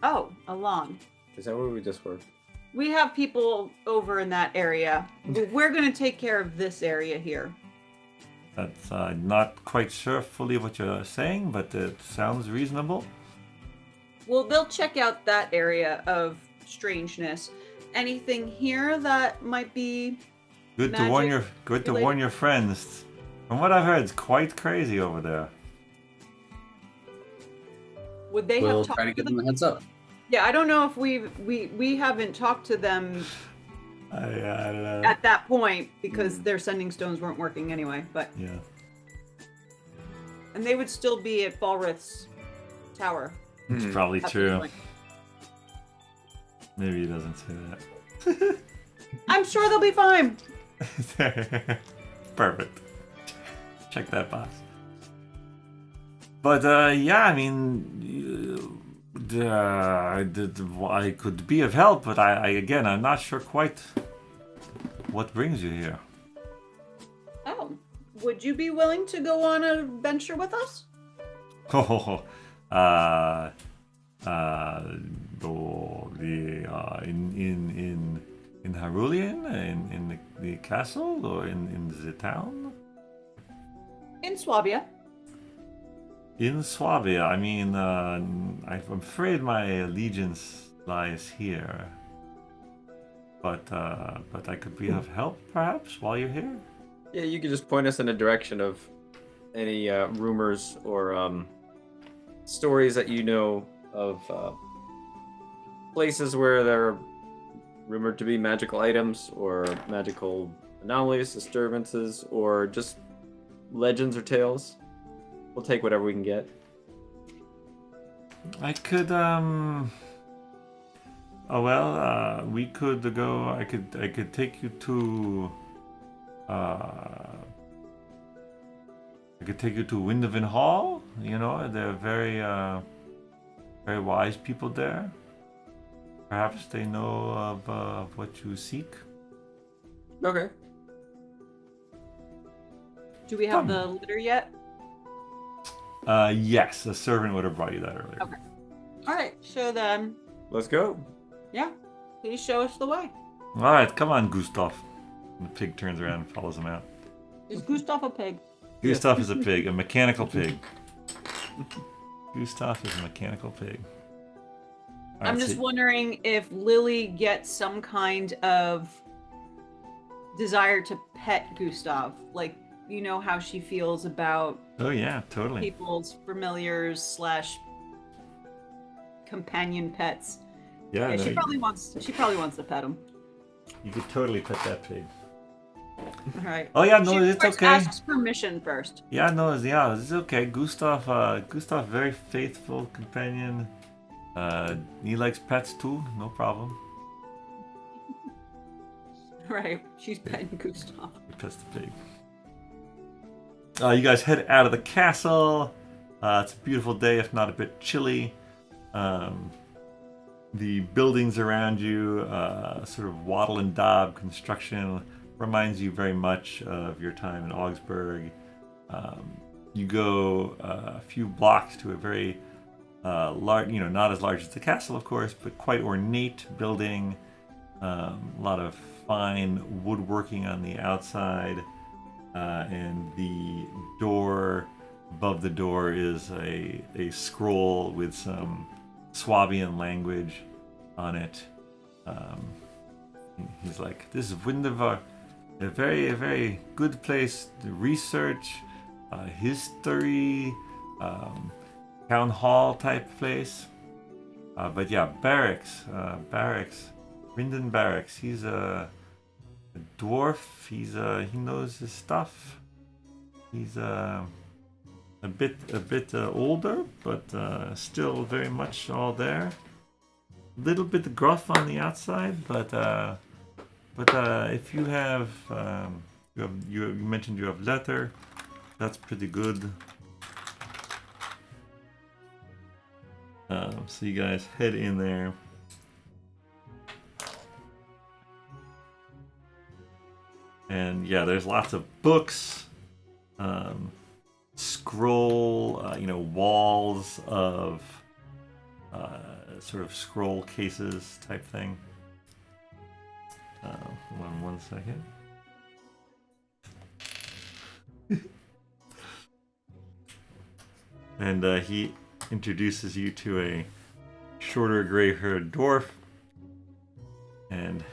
Oh, Alon. Is that where we just were? We have people over in that area. We're going to take care of this area here. That's not quite sure fully what you're saying, but it sounds reasonable. Well, they'll check out that area of strangeness. Anything here that might be Good to warn related? your friends. From what I've heard, it's quite crazy over there. would they We'll have talked try to to give them? them a heads up. Yeah, I don't know if we haven't talked to them I don't know. at that point because their sending stones weren't working anyway. But Yeah. and they would still be at Falrith's tower. It's probably at this true. point. Maybe he doesn't say that. I'm sure they'll be fine. Perfect. Check that box. But yeah, I mean, I could be of help, but I'm not sure quite what brings you here. Oh, would you be willing to go on a venture with us? Oh, in Harulian, in the castle, or in the town? In Swabia. In Swabia, I mean, I'm afraid my allegiance lies here. But I could be of help, perhaps, while you're here. Yeah, you could just point us in a direction of any rumors or stories that you know of places where there are rumored to be magical items or magical anomalies, disturbances, or just legends or tales. We'll take whatever we can get. I could we could go. I could take you to. I could take you to Windovan Hall. You know, they're very very wise people there. Perhaps they know of what you seek. Okay. Do we have the litter yet? Yes, the servant would have brought you that earlier. Okay. All right. So then, Let's go. yeah, please show us the way. All right, come on, Gustav. And the pig turns around and follows him out. Is Gustav a pig? Gustav is a pig, a mechanical pig. Gustav is a mechanical pig. All I'm right, just so- wondering if Lily gets some kind of desire to pet Gustav. Like, you know how she feels about Oh yeah, totally. people's familiars / companion pets. Yeah, Yeah, no, she probably wants to pet him. you could totally pet that pig. All right. Oh yeah, no, She it's first okay. asks permission first. Yeah, no, it's okay. Gustav, very faithful companion. He likes pets too, no problem. Right. She's petting Gustav. He pets the pig. You guys head out of the castle. It's a beautiful day, if not a bit chilly. The buildings around you, sort of wattle and daub construction, reminds you very much of your time in Augsburg. You go a few blocks to a very large, not as large as the castle, of course, but quite ornate building. A lot of fine woodworking on the outside. And the door, above the door is a scroll with some Swabian language on it. He's like, this is Windervar, a very good place to research, history, town hall type place. But yeah, barracks. Rinden Barracks. He's a dwarf. He knows his stuff. He's a bit older, but still very much all there. Little bit gruff on the outside, but if you have you mentioned you have leather, that's pretty good. So you guys head in there. And yeah, there's lots of books, scroll, walls of sort of scroll cases type thing. Hold on one second. And he introduces you to a shorter gray-haired dwarf, and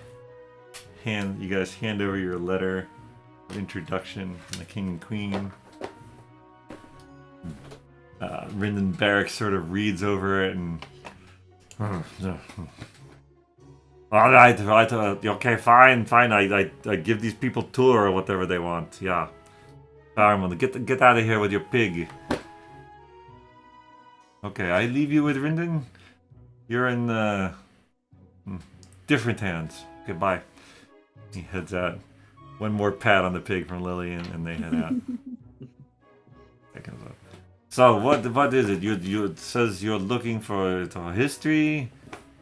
you guys hand over your letter of introduction from the king and queen. Rinden Barracks sort of reads over it and Alright, okay, fine. I give these people tour or whatever they want. Yeah. Paramount, get out of here with your pig. Okay, I leave you with Rinden. You're in different hands. Goodbye. He heads out. One more pat on the pig from Lily, and they head out. That comes up. So what is it? It says you're looking for history,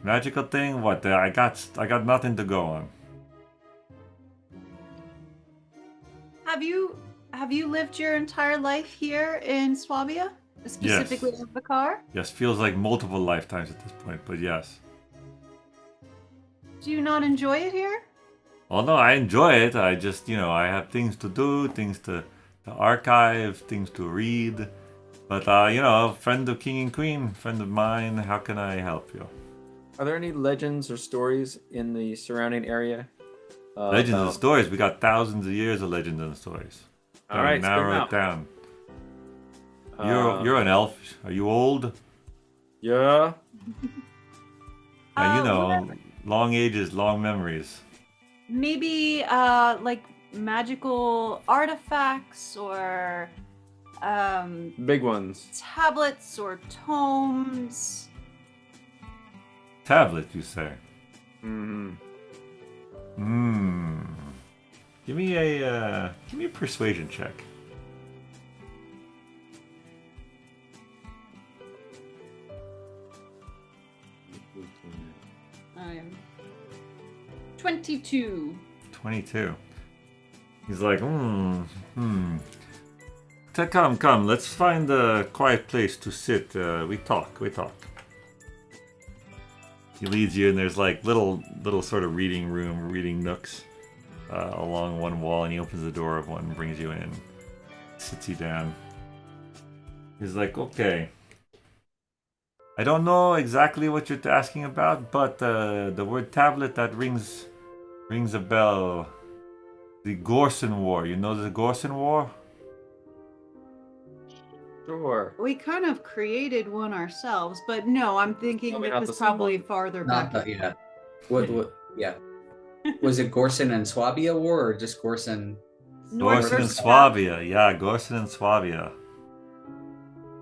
magical thing. What? I got nothing to go on. Have you lived your entire life here in Swabia? Specifically in Odovacar? Yes, feels like multiple lifetimes at this point, but yes. Do you not enjoy it here? Well, no, I enjoy it. I just, I have things to do, things to archive, things to read. But, friend of King and Queen, friend of mine, how can I help you? Are there any legends or stories in the surrounding area? Legends and stories. We got thousands of years of legends and stories. All right, narrow it down. You're an elf. Are you old? Yeah. Yeah, long ages, long memories. Maybe like magical artifacts or Big ones. tablets or tomes. Tablet, you say? Mm-hmm. Give me a persuasion check. I am 22. 22. He's like, Come, let's find a quiet place to sit. We talk. He leads you, and there's like little sort of reading nooks along one wall, and he opens the door of one and brings you in, sits you down. He's like, okay. I don't know exactly what you're asking about, but the word tablet, that rings a bell. The Gorson War. You know the Gorson War? Sure. We kind of created one ourselves, but no, I'm thinking Probably that not was the same probably one. farther Not back. the, yeah. What? Yeah. Was it Gorson and Swabia War, or just Gorson? Gorson and versus Swabia. Yeah, Gorson and Swabia.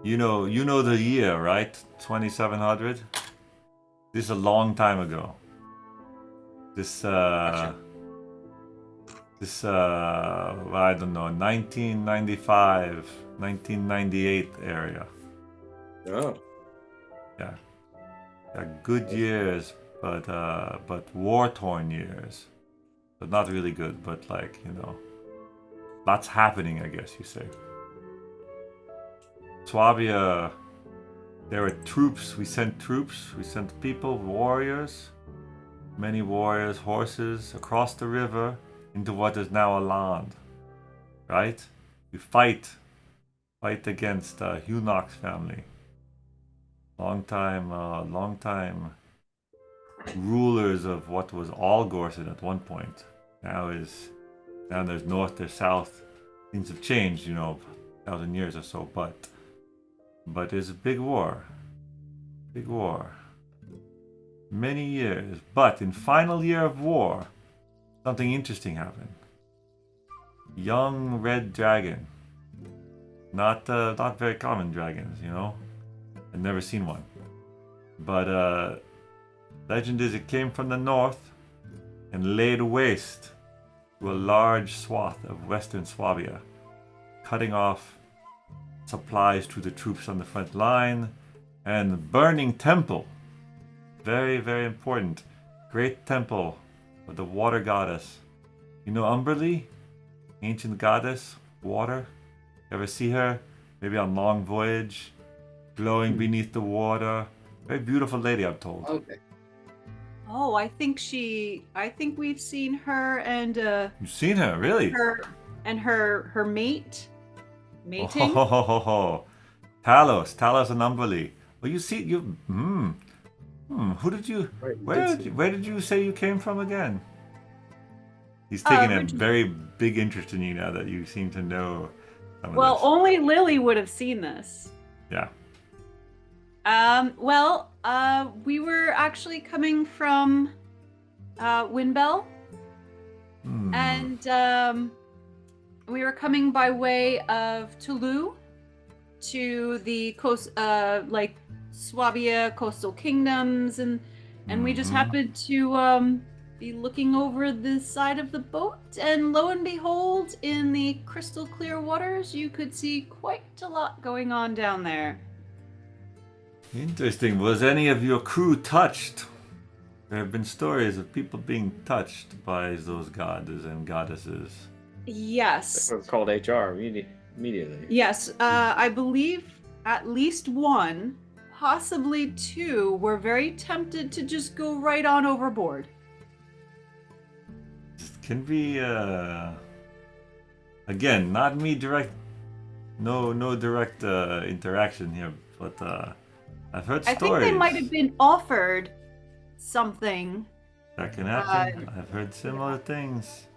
You know the year, right? 2700. This is a long time ago. This I don't know, 1995, 1998 area. Oh. Yeah, good years, but war-torn years. But not really good, but lots happening, I guess you say. Swabia, there were troops. We sent people, warriors, many warriors, horses across the river into what is now a land. Right? We fight against Hunok's family. Long time rulers of what was all Gorson at one point. Now there's north, there's south. Things have changed, 1,000 years or so, but there's a big war. Big war. Many years. But in final year of war, something interesting happened. Young red dragon. Not very common dragons, I've never seen one. But legend is it came from the north and laid waste to a large swath of western Swabia, cutting off supplies to the troops on the front line, and burning temple. Very, very important. Great temple of the water goddess. You know Umberly? Ancient goddess, water. Ever see her? Maybe on long voyage, glowing beneath the water. Very beautiful lady, I'm told. Okay. Oh, I think we've seen her and You've seen her, really? her mate mating. Oh, Talos and Umberly. Well, you see, who did you? Where did you say you came from again? He's taking a very big interest in you now that you seem to know. Well, only Lily would have seen this. Yeah. We were actually coming from Windbell, and we were coming by way of Toulouse to the coast, like Swabia coastal kingdoms, and we just happened to be looking over the side of the boat, and lo and behold, in the crystal clear waters, you could see quite a lot going on down there. Interesting. Was any of your crew touched? There have been stories of people being touched by those gods and goddesses. Yes. It's called HR immediately. Yes. I believe at least one, possibly two, were very tempted to just go right on overboard. Can be again, not me direct, no direct interaction here, but I've heard stories. I think they might have been offered something. That can happen. I've heard similar things.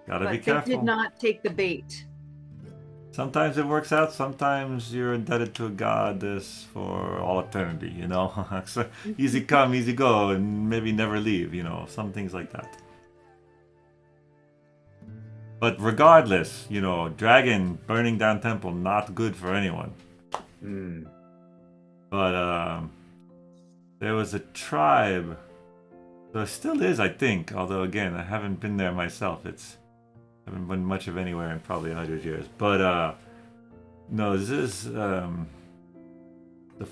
Gotta be careful. But they did not take the bait. Sometimes it works out. Sometimes you're indebted to a goddess for all eternity. So easy come, easy go, and maybe never leave. Some things like that. But regardless, dragon burning down temple, not good for anyone. But there was a tribe. There still is, I think. Although again, I haven't been there myself. I haven't been much of anywhere in probably 100 years. But no, this is the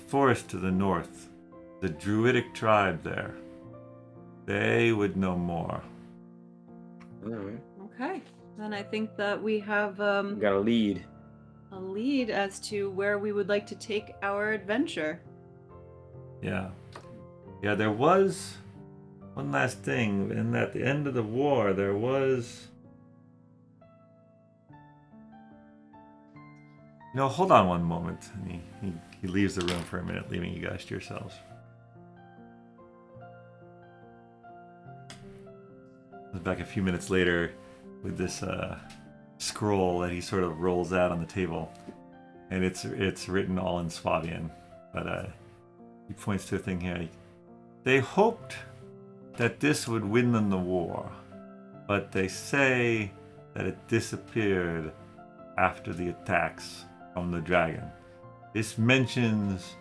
forest to the north. The druidic tribe there. They would know more. All right. Okay. Then I think that we have Got a lead. a lead as to where we would like to take our adventure. Yeah. Yeah, there was one last thing. And at the end of the war, there was... hold on one moment. And he leaves the room for a minute, leaving you guys to yourselves. Back a few minutes later with this scroll that he sort of rolls out on the table. And it's written all in Swabian. But he points to a thing here. They hoped that this would win them the war, but they say that it disappeared after the attacks from the dragon. This mentions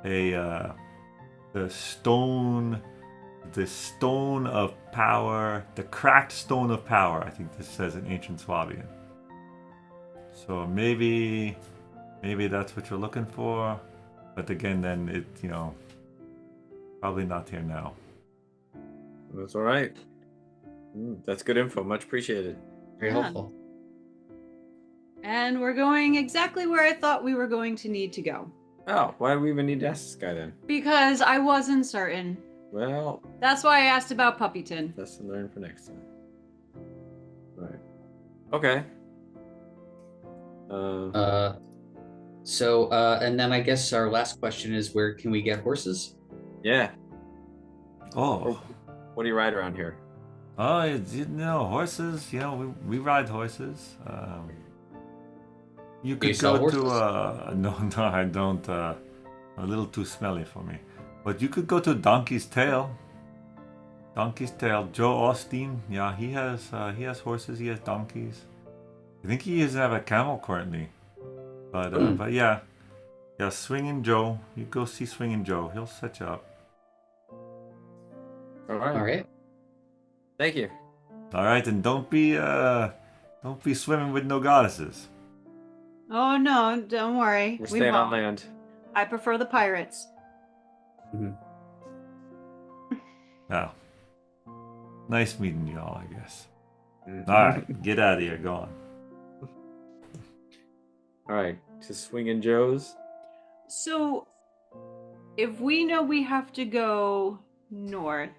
the stone of power, the cracked stone of power. I think this says in ancient Swabian. So maybe that's what you're looking for, but again, then it probably not here now. That's all right. That's good info. Much appreciated. Very Yeah. helpful. And we're going exactly where I thought we were going to need to go. Oh, why do we even need to ask this guy then? Because I wasn't certain. Well, That's why I asked about Puppyton. lesson learned for next time. Right. Okay. And then I guess our last question is, where can we get horses? Yeah. Oh, What do you ride around here? Oh, horses. We ride horses. You Do you could sell go to horses? no, I don't. A little too smelly for me. But you could go to Donkey's Tail. Donkey's Tail. Joe Austin. Yeah, he has horses. He has donkeys. I think he doesn't have a camel currently. But yeah, Swinging Joe. You go see Swinging Joe. He'll set you up. All right. All right. Thank you. All right, and don't be swimming with no goddesses. Oh no, don't worry. We're We staying on won't. land. I prefer the pirates. Now, nice meeting you all, I guess. Mhm. All right, get out of here. Go on. All right, to Swinging Joe's. So, if we know we have to go north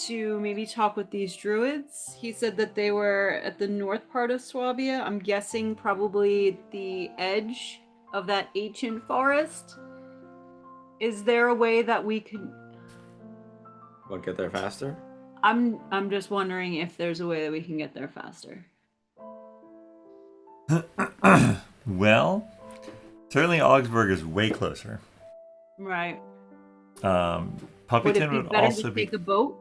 to maybe talk with these druids, he said that they were at the north part of Swabia. I'm guessing probably the edge of that ancient forest. Is there a way that we could? We'll get there faster. I'm just wondering if there's a way that we can get there faster. Well, certainly Augsburg is way closer. Right. Would it Puppyton be would better also to be take a boat?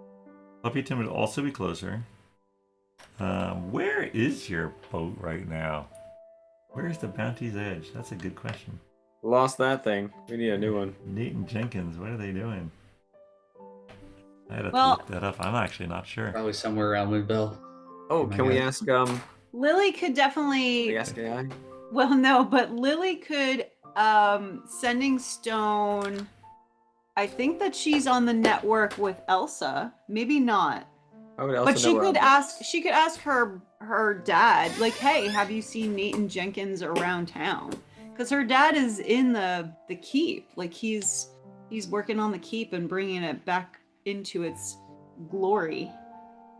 Puppyton would also be closer. Where is your boat right now? Where's the Bounty's Edge? That's a good question. Lost that thing. We need a new one. Nate and Jenkins, what are they doing? I had to Well- look that up. I'm actually not sure. Probably somewhere around Woodville. Oh, my can we God. ask Lily could definitely. the SKI? Well, no, but Lily could. Sending Stone. I think that she's on the network with Elsa. Maybe not. I would also But she know could where- ask. She could ask her dad, like, "Hey, have you seen Nathan Jenkins around town?" Because her dad is in the keep. Like he's working on the keep and bringing it back into its glory,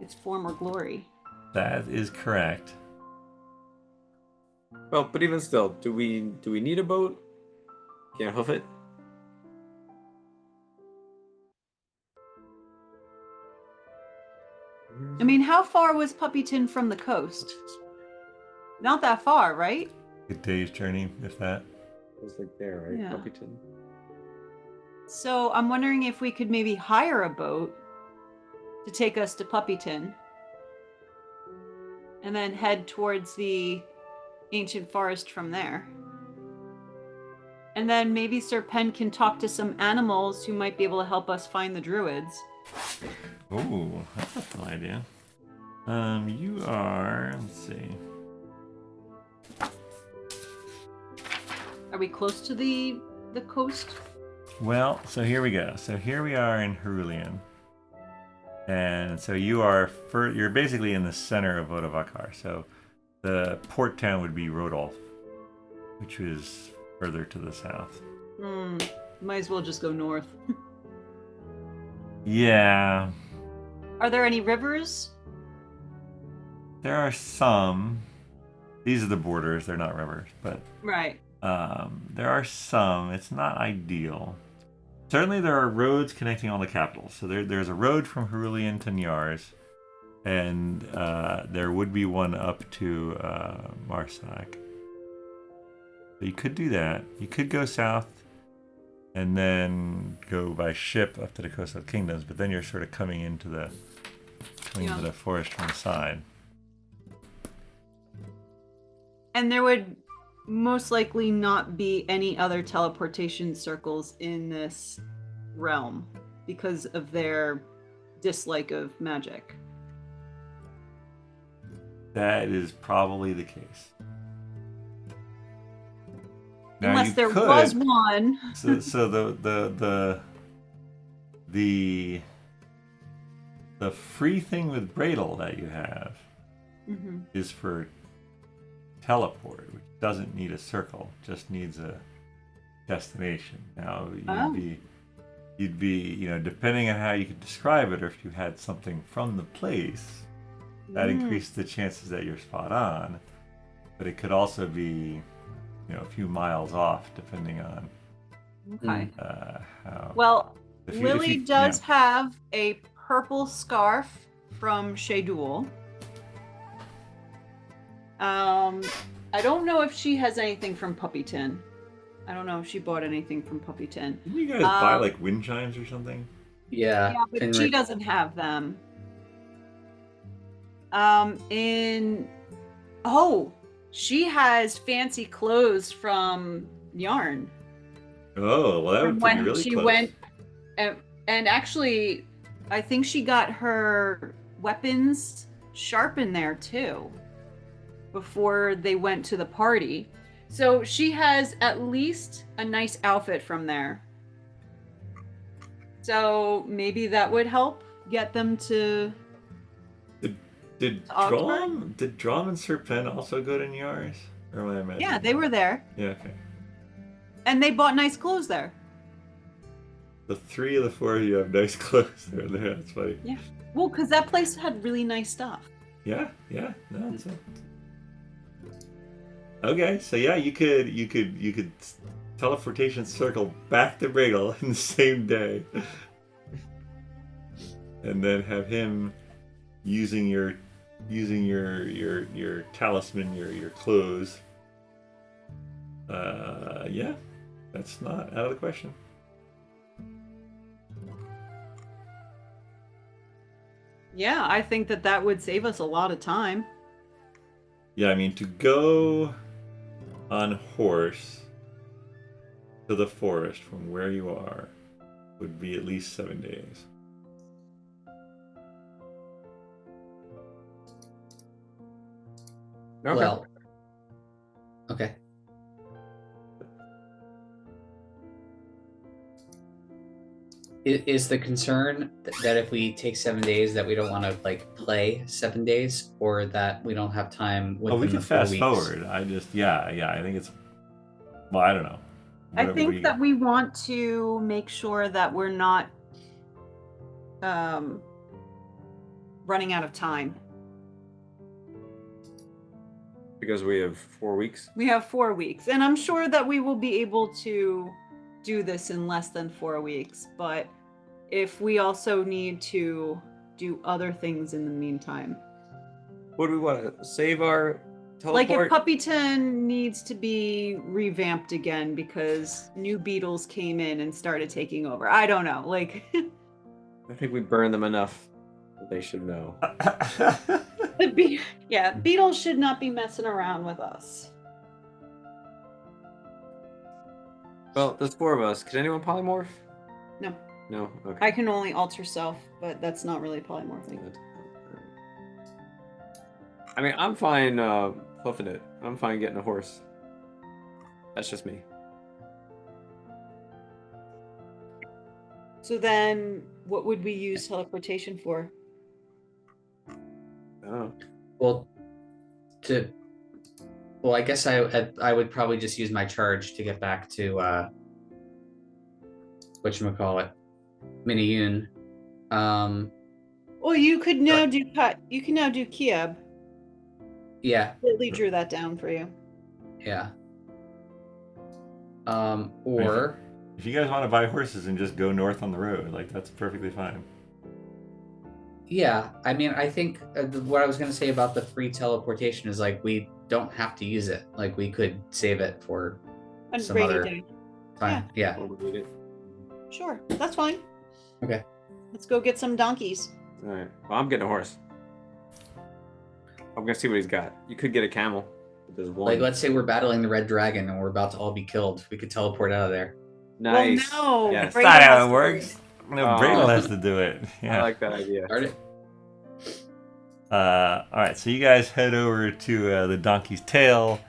its former glory. That is correct. Well, but even still, do we need a boat? Can't hoof it. I mean, how far was Puppyton from the coast? Not that far, right? A day's journey, if that. It was like there, right? Yeah. Puppyton. So I'm wondering if we could maybe hire a boat to take us to Puppyton and then head towards the ancient forest from there. And then maybe Sir Penn can talk to some animals who might be able to help us find the druids. Ooh, that's a fun idea. You are, let's see. Are we close to the coast? Well, so here we go. So here we are in Herulian. And so you're basically in the center of Odovacar. So the port town would be Rodolph, which is further to the south. Might as well just go north. Yeah, Are there any rivers? there are some. These are the borders, they're not rivers, but Right. there are some. It's not ideal. Certainly there are roads connecting all the capitals. So there's a road from Herulian to Niars, and there would be one up to Marsac. So you could do that. You could go south and then go by ship up to the coastal kingdoms, but then you're sort of coming into the forest from the side. And there would most likely not be any other teleportation circles in this realm because of their dislike of magic. That is probably the case. Now, Unless you there could- was one. So the free thing with Bradle that you have Hmm. is for teleport, which doesn't need a circle, just needs a destination. Now you'd be depending on how you could describe it, or if you had something from the place, that increased the chances that you're spot on. But it could also be a few miles off, depending on Okay. how. Well, if Lily you- does have a purple scarf from Shaydul. I don't know if she has anything from Puppyton. I don't know if she bought anything from Puppyton. Didn't you guys buy like wind chimes or something? Yeah. Yeah, but she doesn't have them. She has fancy clothes from Yarn. Oh, well, that would put you really she close. went, and actually, I think she got her weapons sharpened there too before they went to the party. So she has at least a nice outfit from there. So maybe that would help get them to. Did Dromm and Serpent also go to Nyars? Or am I imagining? Yeah, they were there, Yeah, okay. and they bought nice clothes there. The 3 of the 4 of you have nice clothes there. That's funny. Yeah. Well, because that place had really nice stuff. Yeah. No, it's okay, so yeah, you could teleportation circle back to Briggle in the same day, and then have him using your talisman, your clothes. Yeah, that's not out of the question. Yeah, I think that would save us a lot of time. Yeah, I mean, to go on horse to the forest from where you are would be at least 7 days. Okay. Well, okay. Is the concern that if we take 7 days that we don't want to like play 7 days, or that we don't have time within We the can 4 fast weeks? forward. I think it's, well, I don't know. I think that we want to make sure that we're not running out of time. Because we have 4 weeks. We have 4 weeks, and I'm sure that we will be able to do this in less than 4 weeks, but if we also need to do other things in the meantime. What do we want to save our teleport? Like if Puppyton needs to be revamped again because new beetles came in and started taking over. I don't know. Like I think we burned them enough that they should know. Beetles should not be messing around with us. Well, there's 4 of us. Can anyone polymorph? No. No? Okay. I can only alter self, but that's not really polymorphing. I mean, I'm fine fluffing it. I'm fine getting a horse. That's just me. So then, what would we use teleportation for? Oh. Well, I guess I would probably just use my charge to get back to whatchamacallit, Miniyun. Well, you could now do Kieb. Yeah. Completely drew that down for you. Yeah. Or if you guys want to buy horses and just go north on the road, like that's perfectly fine. yeah, I mean, I think what I was gonna say about the free teleportation is like we don't have to use it. Like we could save it for A some rainy other day. time. Yeah. Sure, that's fine. Okay. Let's go get some donkeys. All right. Well, I'm getting a horse. I'm gonna see what he's got. You could get a camel. But there's one. Like, let's say we're battling the red dragon and we're about to all be killed. We could teleport out of there. Nice. Well, no. Yes. That's Brayden not how has it to works. No, Brayden has to do it. Yeah. I like that idea. Start it. All right, so you guys head over to the Donkey's Tail,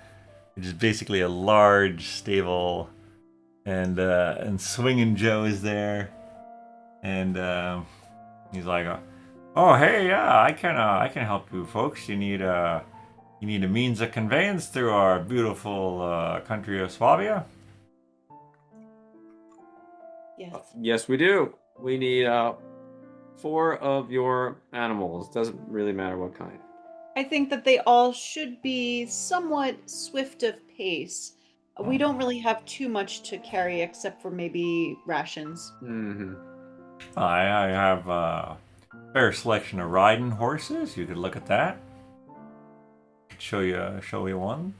which is basically a large stable, and Swingin' Joe is there, and he's like, "Oh, hey, yeah, I can help you folks. You need a means of conveyance through our beautiful country of Swabia." Yes. Yes, we do. We need 4 of your animals. Doesn't really matter what kind. I think that they all should be somewhat swift of pace. We don't really have too much to carry except for maybe rations. Mm-hmm. I have Fair selection of riding horses. You could look at that. Show you ones.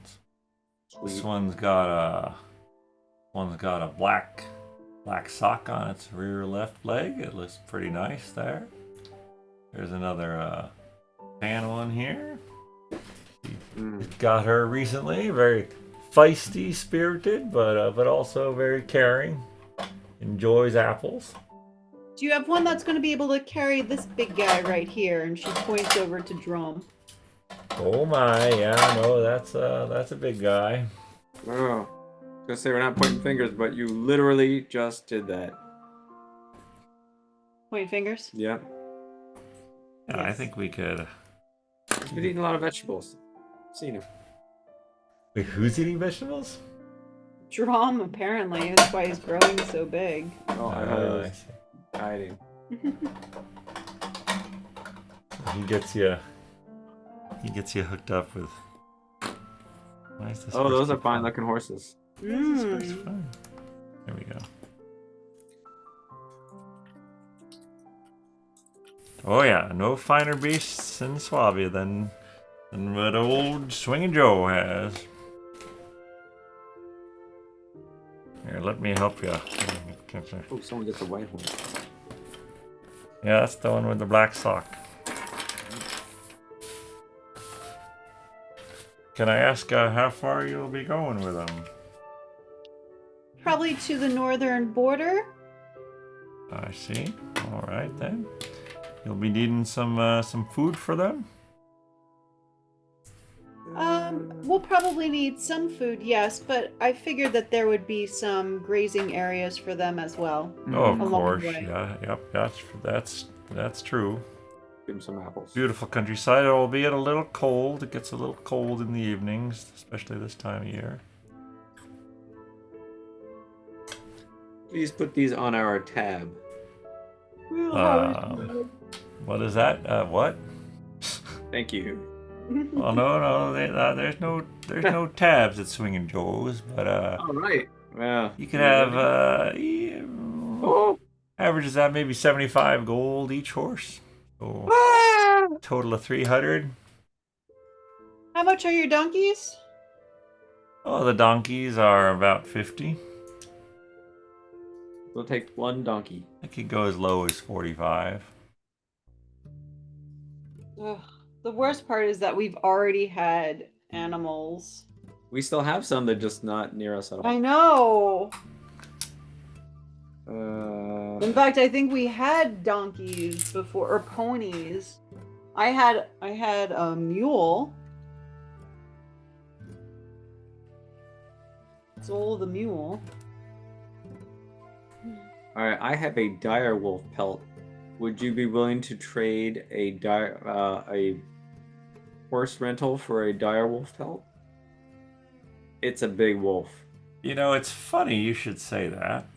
This Sweet. one's got a black sock on its rear left leg. It looks pretty nice there. There's another tan one here. Got her recently. Very feisty, spirited, but also very caring. Enjoys apples. Do you have one that's going to be able to carry this big guy right here? And she points over to Dromm. Oh my, yeah, no, that's a big guy. Oh, gonna say we're not pointing fingers, but you literally just did that. Point fingers. Yeah. Yeah, I Yes. think we could. He's been eating a lot of vegetables. Seen him. Wait, who's eating vegetables? Dromm, apparently. That's why he's growing so big. Oh, I thought he I was see. hiding. He gets you hooked up with. Why is this Oh, horse those are keep fine falling? looking horses. This horse Mm. fine. There we go. Oh yeah, no finer beasts in Swabia than what old Swingin' Joe has. Here, let me help you. Oh, someone gets a white horse. Yeah, that's the one with the black sock. Can I ask how far you'll be going with them? Probably to the northern border. I see. All right then. You'll be needing some food for them. We'll probably need some food, yes, but I figured that there would be some grazing areas for them as well. Oh, of Along the course. way. Yeah, yep. That's true. Give him some apples. Beautiful countryside, albeit a little cold. It gets a little cold in the evenings, especially this time of year. Please put these on our tab. What is that? What? Thank you. Well, no. There's no tabs at Swingin' Joe's, but All right. Yeah. you could have Oh. averages out maybe 75 gold each horse. So total of 300. How much are your donkeys? Oh, the donkeys are about 50. We'll take one donkey. I could go as low as 45. Ugh, the worst part is that we've already had animals. We still have some, they're just not near us at all. I know. Uh, In fact, I think we had donkeys before, or ponies. I had a mule. Sold the mule. all right, I have a dire wolf pelt. Would you be willing to trade a horse rental for a dire wolf pelt? It's a big wolf. You know, it's funny you should say that.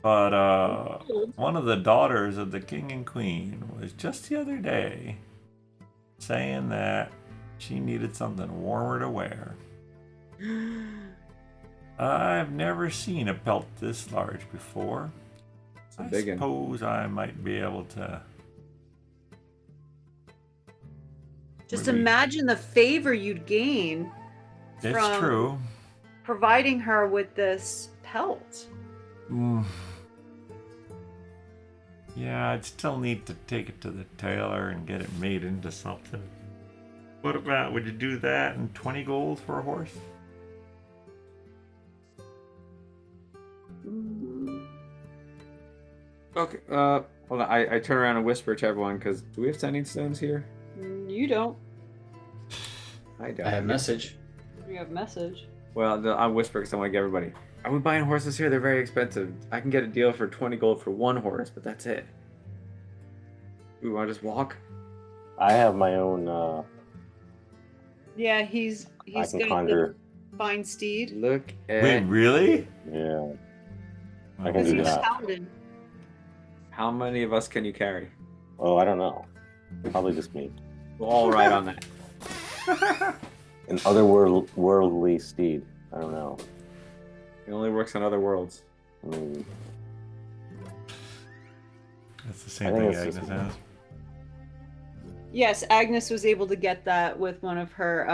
But one of the daughters of the king and queen was just the other day saying that she needed something warmer to wear. I've never seen a pelt this large before. It's a I big one. suppose I might be able to. Just Maybe- imagine the favor you'd gain It's from true. providing her with this pelt. Mm. Yeah, I'd still need to take it to the tailor and get it made into something. What about, would you do that and 20 gold for a horse? Okay, hold on. I turn around and whisper to everyone, because do we have sending stones here? You don't. I don't. I have message. You have message. Well, I'll whisper because I want to get everybody. Are we buying horses here? They're very expensive. I can get a deal for 20 gold for one horse, but that's it. We want to just walk? I have my own. Yeah, he's I can got conjure. the fine steed. Look at Wait, really? Yeah. I can Because do he's a that. paladin. how many of us can you carry? Oh, I don't know. Probably just me. We'll all ride on that. An otherworldly steed. I don't know. It only works on other worlds. I mean, That's the I same think thing it's Agnes just- has. Yes, Agnes was able to get that with one of her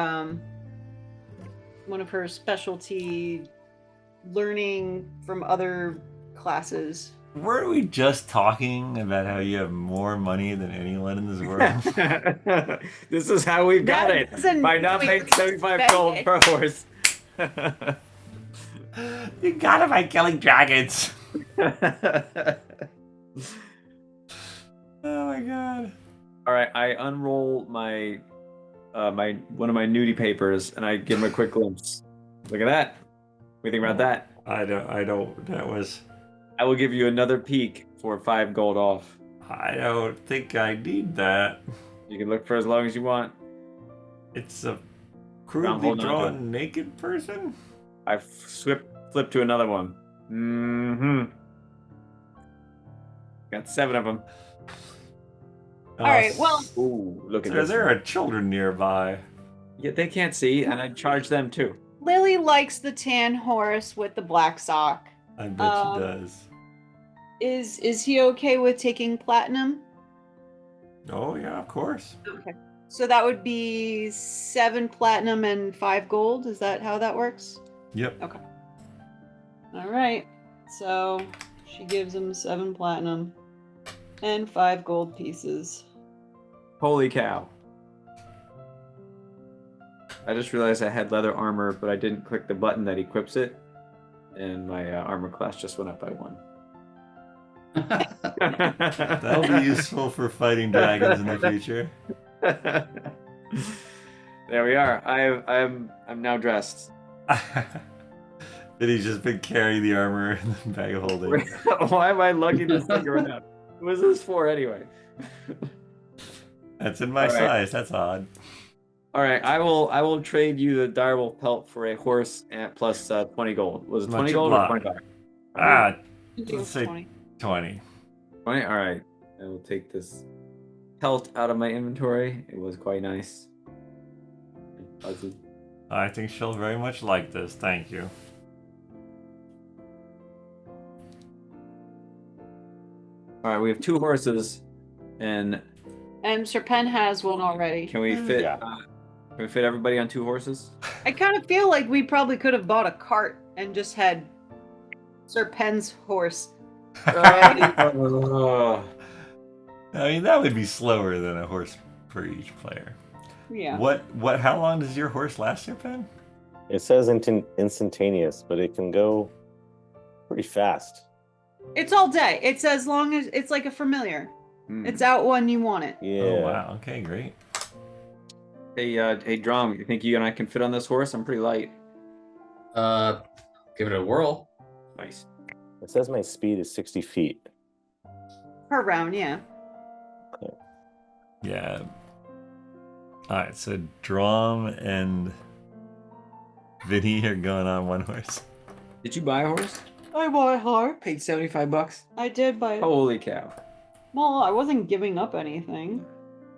specialty learning from other classes. Weren't we just talking about how you have more money than anyone in this world? This is how we got That it. doesn't By not mean paying we 75 spend gold it. per horse. You got it by killing dragons. Oh my god. All right, I unroll my one of my nudie papers and I give him a quick glimpse. Look at that. What do you think about that? I don't. That was. I will give you another peek for 5 gold off. I don't think I need that. You can look for as long as you want. It's a I'm crudely holding on to drawn naked person. I flip to another one. Mm-hmm. Got 7 of them. All right, well- Ooh, look at There, this. there one. are children nearby. Yeah, they can't see, and I charge them too. Lily likes the tan horse with the black sock. I bet she does. Is he okay with taking platinum? Oh yeah, of course. Okay. So that would be 7 platinum and 5 gold. Is that how that works? Yep. Okay. All right. So she gives him 7 platinum and 5 gold pieces. Holy cow. I just realized I had leather armor, but I didn't click the button that equips it, and my armor class just went up by 1. That'll be useful for fighting dragons in the future. There we are. I'm now dressed. Vinny's just been carrying the armor in the bag of holding. Why am I lugging this thing around? What was this for anyway? That's in my All right. size. That's odd. All right, I will trade you the direwolf pelt for a horse at plus 20 gold. Was it Much 20 gold or obliged. 25? Ah, I think it was say- 20. 20. 20? All right. I will take this pelt out of my inventory. It was quite nice. And fuzzy. I think she'll very much like this. Thank you. All right, we have 2 horses, and And Sir Pen has one already. can we fit? Yeah. Can we fit everybody on 2 horses? I kind of feel like we probably could have bought a cart and just had Sir Pen's horse. Oh. I mean, that would be slower than a horse for each player. Yeah. How long does your horse last, your pen? It says instantaneous, but it can go pretty fast. It's all day. It's as long as it's like a familiar. Hmm. It's out when you want it. Yeah. Oh, wow. Okay, great. Hey, Dromm, you think you and I can fit on this horse? I'm pretty light. Give it a whirl. Nice. It says my speed is 60 feet. Per round, yeah. Yeah. All right, so Dromm and Vinny are going on one horse. Did you buy a horse? I bought a horse. Paid $75. I did buy it. Holy cow. Well, I wasn't giving up anything.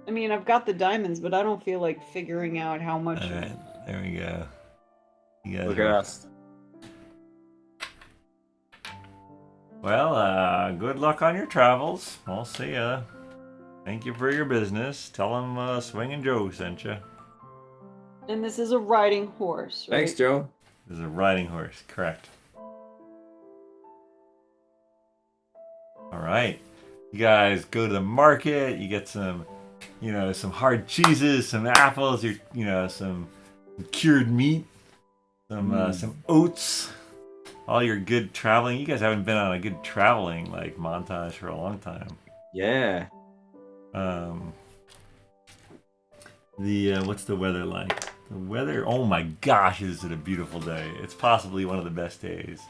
I mean, I've got the diamonds, but I don't feel like figuring out how much. All right, there we go. You guys Look are- at us. Well, good luck on your travels. I'll see ya. Thank you for your business. Tell them Swingin' Joe sent you. And this is a riding horse, right? Thanks, Joe. This is a riding horse, correct. All right. You guys go to the market, you get some, some hard cheeses, some apples, some cured meat, some oats, all your good traveling. You guys haven't been on a good traveling montage for a long time. Yeah. What's the weather like? The weather, oh my gosh, is it a beautiful day. It's possibly one of the best days.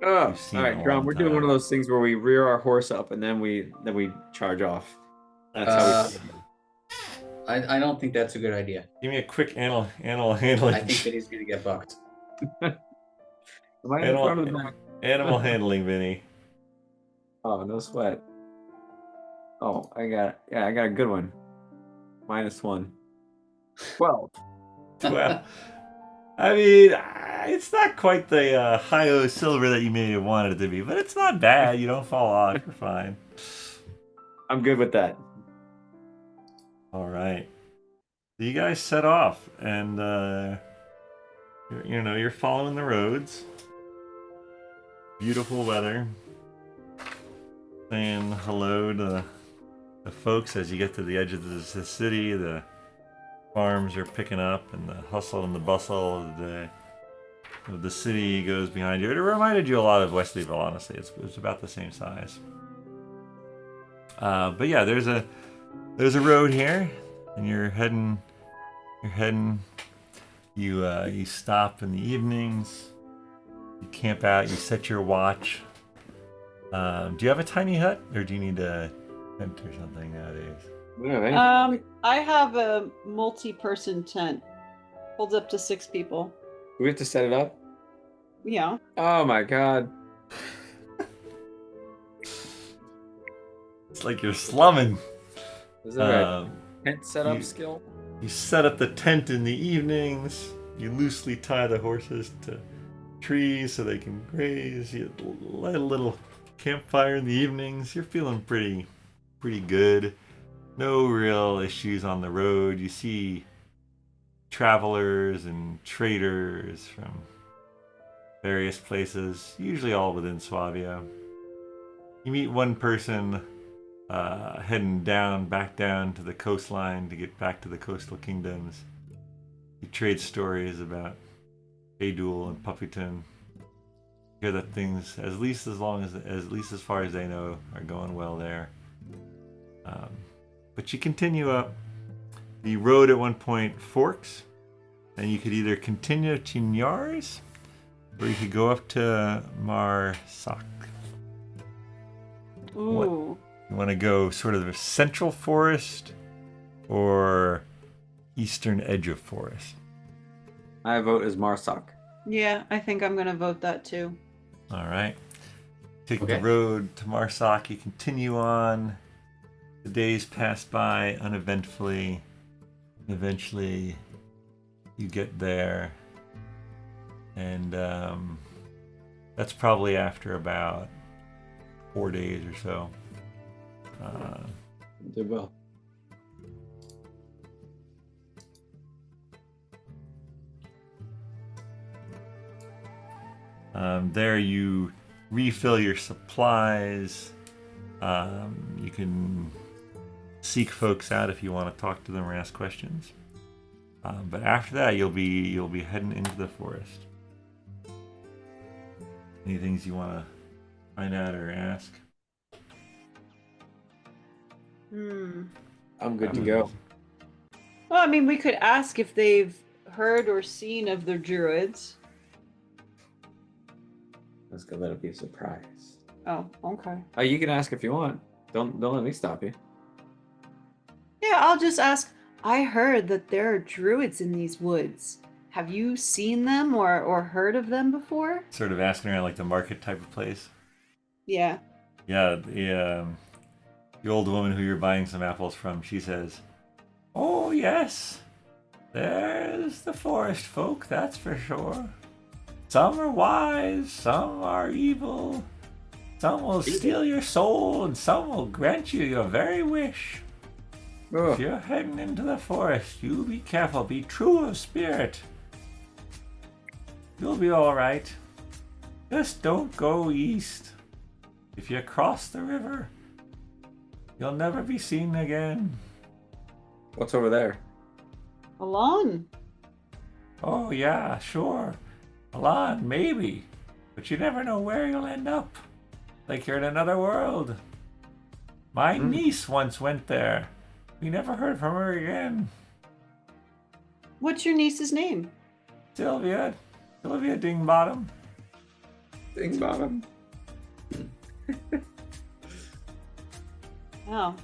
Oh, We've seen all it right, a Dromm. long We're doing one time. of those things where we rear our horse up and then we charge off. That's how we. I don't think that's a good idea. Give me a quick animal handling. I think that he's gonna get bucked. Am I in front of the back? Animal handling, Vinny. Oh, no sweat. Oh, I got a good one. -1. 12. Well, I mean, it's not quite the high-o silver that you may have wanted it to be, but it's not bad. You don't fall off. You're fine. I'm good with that. All right. So you guys set off, and you're following the roads. Beautiful weather. Saying hello to the folks as you get to the edge of the city. The farms are picking up, and the hustle and the bustle of the city goes behind you. It reminded you a lot of Wesleyville, honestly. It's about the same size. But yeah, there's a road here, and you're heading. You stop in the evenings. You camp out. You set your watch. Do you have a tiny hut, or do you need a tent or something nowadays? We don't have anything. I have a multi-person tent. Holds up to 6 people. Do we have to set it up? Yeah. Oh my god. It's like you're slumming. Is there a Um, tent setup you- skill? You set up the tent in the evenings. You loosely tie the horses to trees so they can graze. You light a little campfire in the evenings. You're feeling pretty good. No real issues on the road. You see travelers and traders from various places, usually all within Swabia. You meet one person heading back down to the coastline to get back to the coastal kingdoms. You trade stories about Adul and Puffyton. You hear that things, at least as far as they know, are going well there. But you continue up. The road at one point forks, and you could either continue to Nyars, or you could go up to Marsak. Ooh. You want to go sort of the central forest or eastern edge of forest? I vote as Marsak. Yeah, I think I'm gonna vote that too. All right. Take Okay. the road to Marsak. You continue on. The days pass by uneventfully. Eventually, you get there. And that's probably after about 4 days or so. Did well. There you refill your supplies. You can seek folks out if you want to talk to them or ask questions. But after that, you'll be heading into the forest. Any things you want to find out or ask? I'm good to go. Well, I mean, we could ask if they've heard or seen of the druids. Let's go. Let it be a surprise. Oh, okay. Oh, you can ask if you want. Don't let me stop you. Yeah, I'll just ask. I heard that there are druids in these woods. Have you seen them or heard of them before? Sort of asking around like the market type of place. Yeah. Yeah, the old woman who you're buying some apples from, she says, "Oh yes, there's the forest folk, that's for sure. Some are wise, some are evil. Some will steal your soul, and some will grant you your very wish. Oh, If you're heading into the forest, you be careful, be true of spirit. You'll be alright. Just don't go east. If you cross the river, you'll never be seen again." what's over there? Alon. "Oh yeah, sure. Alon, maybe. But you never know where you'll end up. Like you're in another world. My niece once went there. We never heard from her again. What's your niece's name? Sylvia Dingbottom." Things about him. Oh.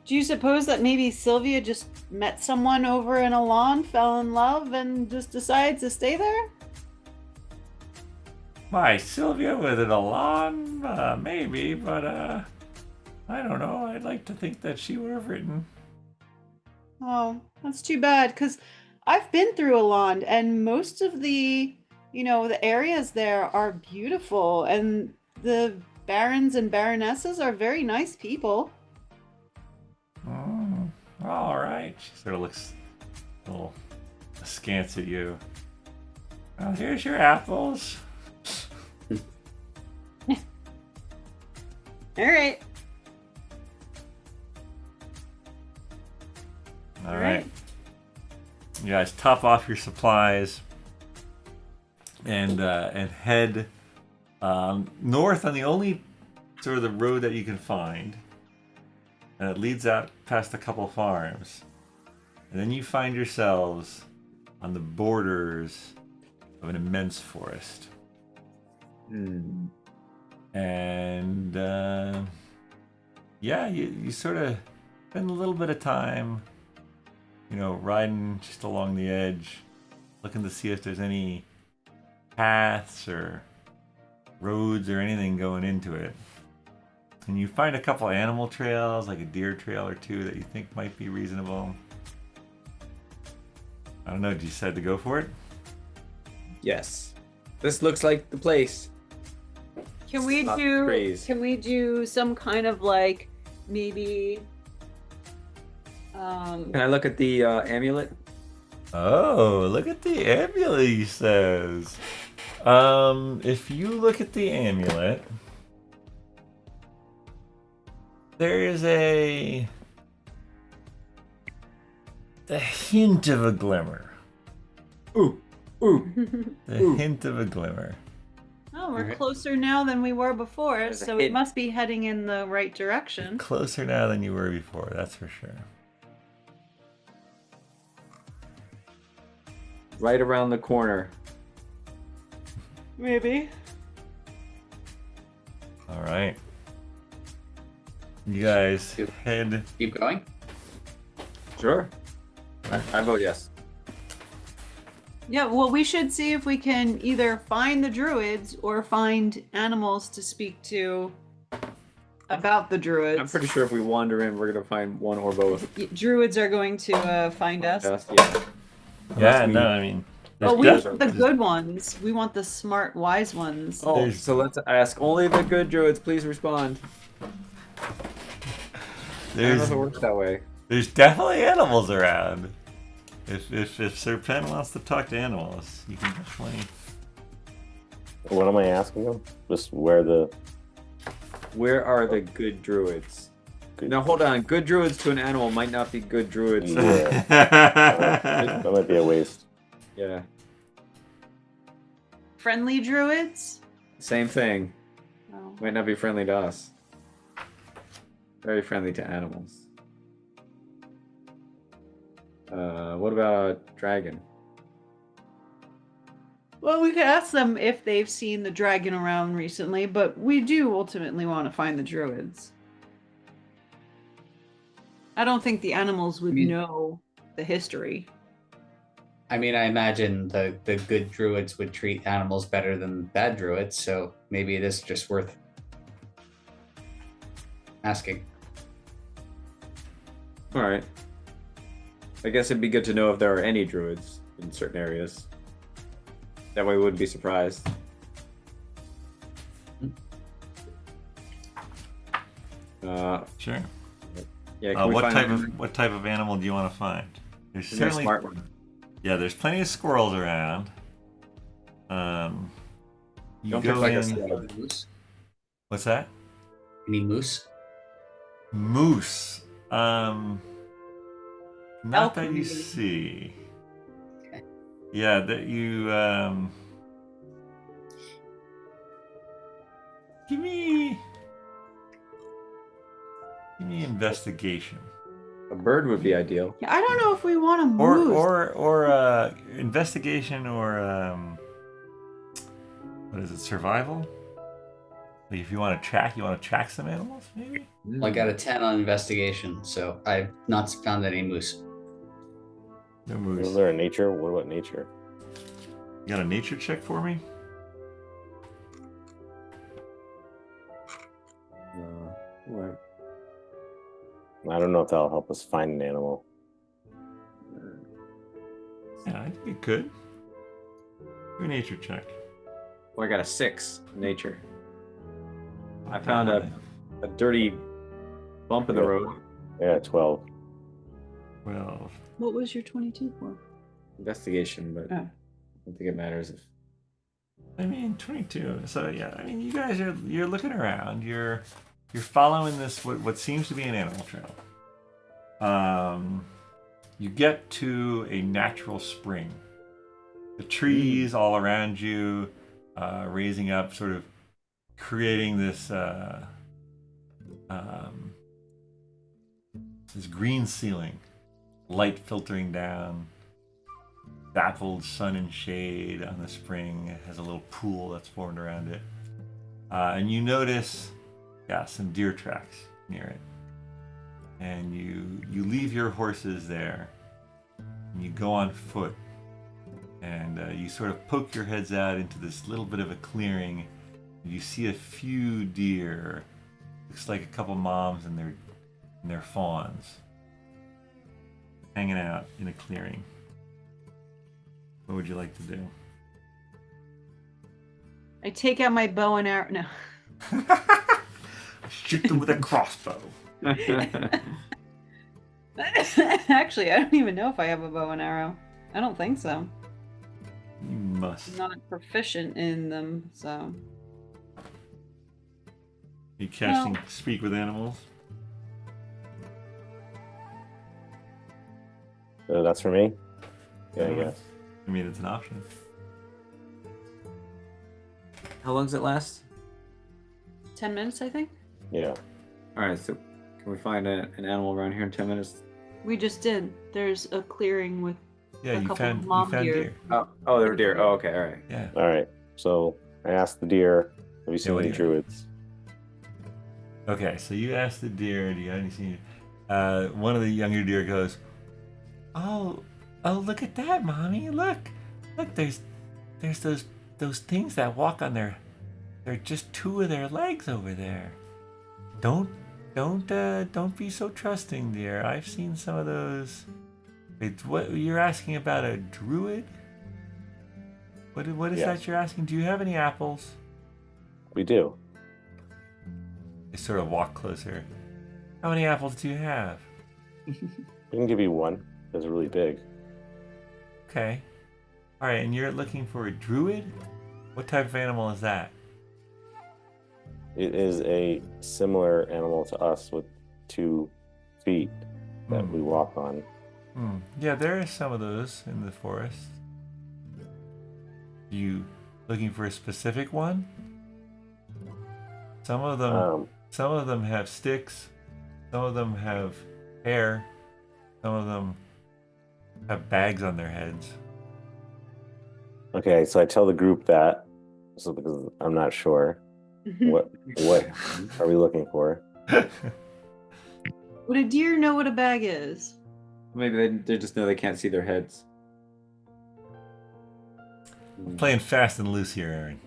Do you suppose that maybe Sylvia just met someone over in Alon, fell in love, and just decided to stay there? "My Sylvia with an Alon? Maybe, but I don't know. I'd like to think that she would have written." Oh, that's too bad, because I've been through Alon, and most of the, the areas there are beautiful, and the barons and baronesses are very nice people. All right. She sort of looks a little askance at you. Well, here's your apples. All right. All right. You guys top off your supplies and head north on the only sort of the road that you can find, and it leads out past a couple farms, and then you find yourselves on the borders of an immense forest. And yeah, you sort of spend a little bit of time, riding just along the edge, looking to see if there's any paths or roads or anything going into it. And you find a couple animal trails, like a deer trail or two, that you think might be reasonable. I don't know, did you decide to go for it? Yes. This looks like the place. Can we Not do? crazy. Can we do some kind of like maybe? Can I look at the amulet? Oh, look at the amulet, he says. If you look at the amulet, there is a hint of a glimmer. Ooh. The hint of a glimmer. Oh, we're Alright. closer now than we were before, There's a so it hint. must be heading in the right direction. Closer now than you were before, that's for sure. Right around the corner. Maybe. All right. You guys head. Keep going. Sure. I vote yes. Yeah, well, we should see if we can either find the druids or find animals to speak to about the druids. I'm pretty sure if we wander in, we're gonna find one or both. Druids are going to find us. Yes, yeah. Yeah, Unless we- no, I mean. Oh, we there's want the good ones. We want the smart, wise ones. Oh, There's- so let's ask only the good druids. Please respond. I don't know there's if it works that way. There's definitely animals around. If Sir Penn wants to talk to animals, you can definitely. What am I asking them? Just where the Where are the good druids? good. Now hold on. Good druids to an animal might not be good druids. Yeah, that might be a waste. Yeah. Friendly druids? Same thing. Oh. Might not be friendly to us. Very friendly to animals. What about dragon? Well, we could ask them if they've seen the dragon around recently, but we do ultimately want to find the druids. I don't think the animals would know the history. I mean, I imagine the good druids would treat animals better than bad druids, so maybe it is just worth asking. All right. I guess it'd be good to know if there are any druids in certain areas. That way we wouldn't be surprised. Sure. Yeah, can we What find what type of animal do you want to find? There's a certainly smart one? yeah. There's plenty of squirrels around. You Don't go pick like a in. slug. Moose? What's that? Any moose? Moose. Not Elk that you maybe. see. Okay. Yeah, that you give me investigation. A bird would be ideal. Yeah, I don't know if we want to Or move. investigation or what is it, survival? Like if you want to track some animals, maybe? Well, I got a 10 on investigation, so I've not found any moose. No Is moose. there a nature? What about nature? You got a nature check for me? What? I don't know if that'll help us find an animal. Yeah, I think it could. Do a nature check. Well, I got a 6 nature. I found a dirty bump in the road. Yeah, 12. Well, What was your 22 for? Investigation, but I Oh. don't think it matters if. I mean 22. So yeah, I mean you guys you're looking around. You're following this what seems to be an animal trail. You get to a natural spring. The trees all around you, raising up, sort of creating this this green ceiling, light filtering down, dappled sun and shade on the spring. It has a little pool that's formed around it, and you notice, some deer tracks near it. And you leave your horses there, and you go on foot, and you sort of poke your heads out into this little bit of a clearing. You see a few deer. Looks like a couple moms and their fawns hanging out in a clearing. What would you like to do? I take out my bow and arrow. No. Shoot them with a crossbow. Actually, I don't even know if I have a bow and arrow. I don't think so. You must. I'm not proficient in them, so. You casting speak with animals? That's for me? Yeah, I guess. I mean, it's an option. How long does it last? 10 minutes, I think. Yeah. All right, so can we find an animal around here in 10 minutes? We just did. There's a clearing with. Yeah, A you couple found of mom deer. deer. Oh, there were deer. Oh, okay, all right. Yeah. All right. So I asked the deer, have you seen what any do you- druids? Okay, so you ask the deer, do you have anything? One of the younger deer goes, "Oh, look at that, mommy! Look, there's those things that walk on their. They're just two of their legs over there. Don't be so trusting, dear. I've seen some of those. It's what you're asking about a druid. What is Yes. that you're asking? Do you have any apples?" We do. They sort of walk closer. How many apples do you have? We can give you one. It's really big. Okay. All right, and you're looking for a druid? What type of animal is that? It is a similar animal to us with 2 feet that we walk on. Yeah, there are some of those in the forest. You looking for a specific one? Some of them have sticks. Some of them have hair. Some of them have bags on their heads. Okay, so I tell the group that, so because I'm not sure. What are we looking for? Would a deer know what a bag is? Maybe they just know they can't see their heads. Playing fast and loose here,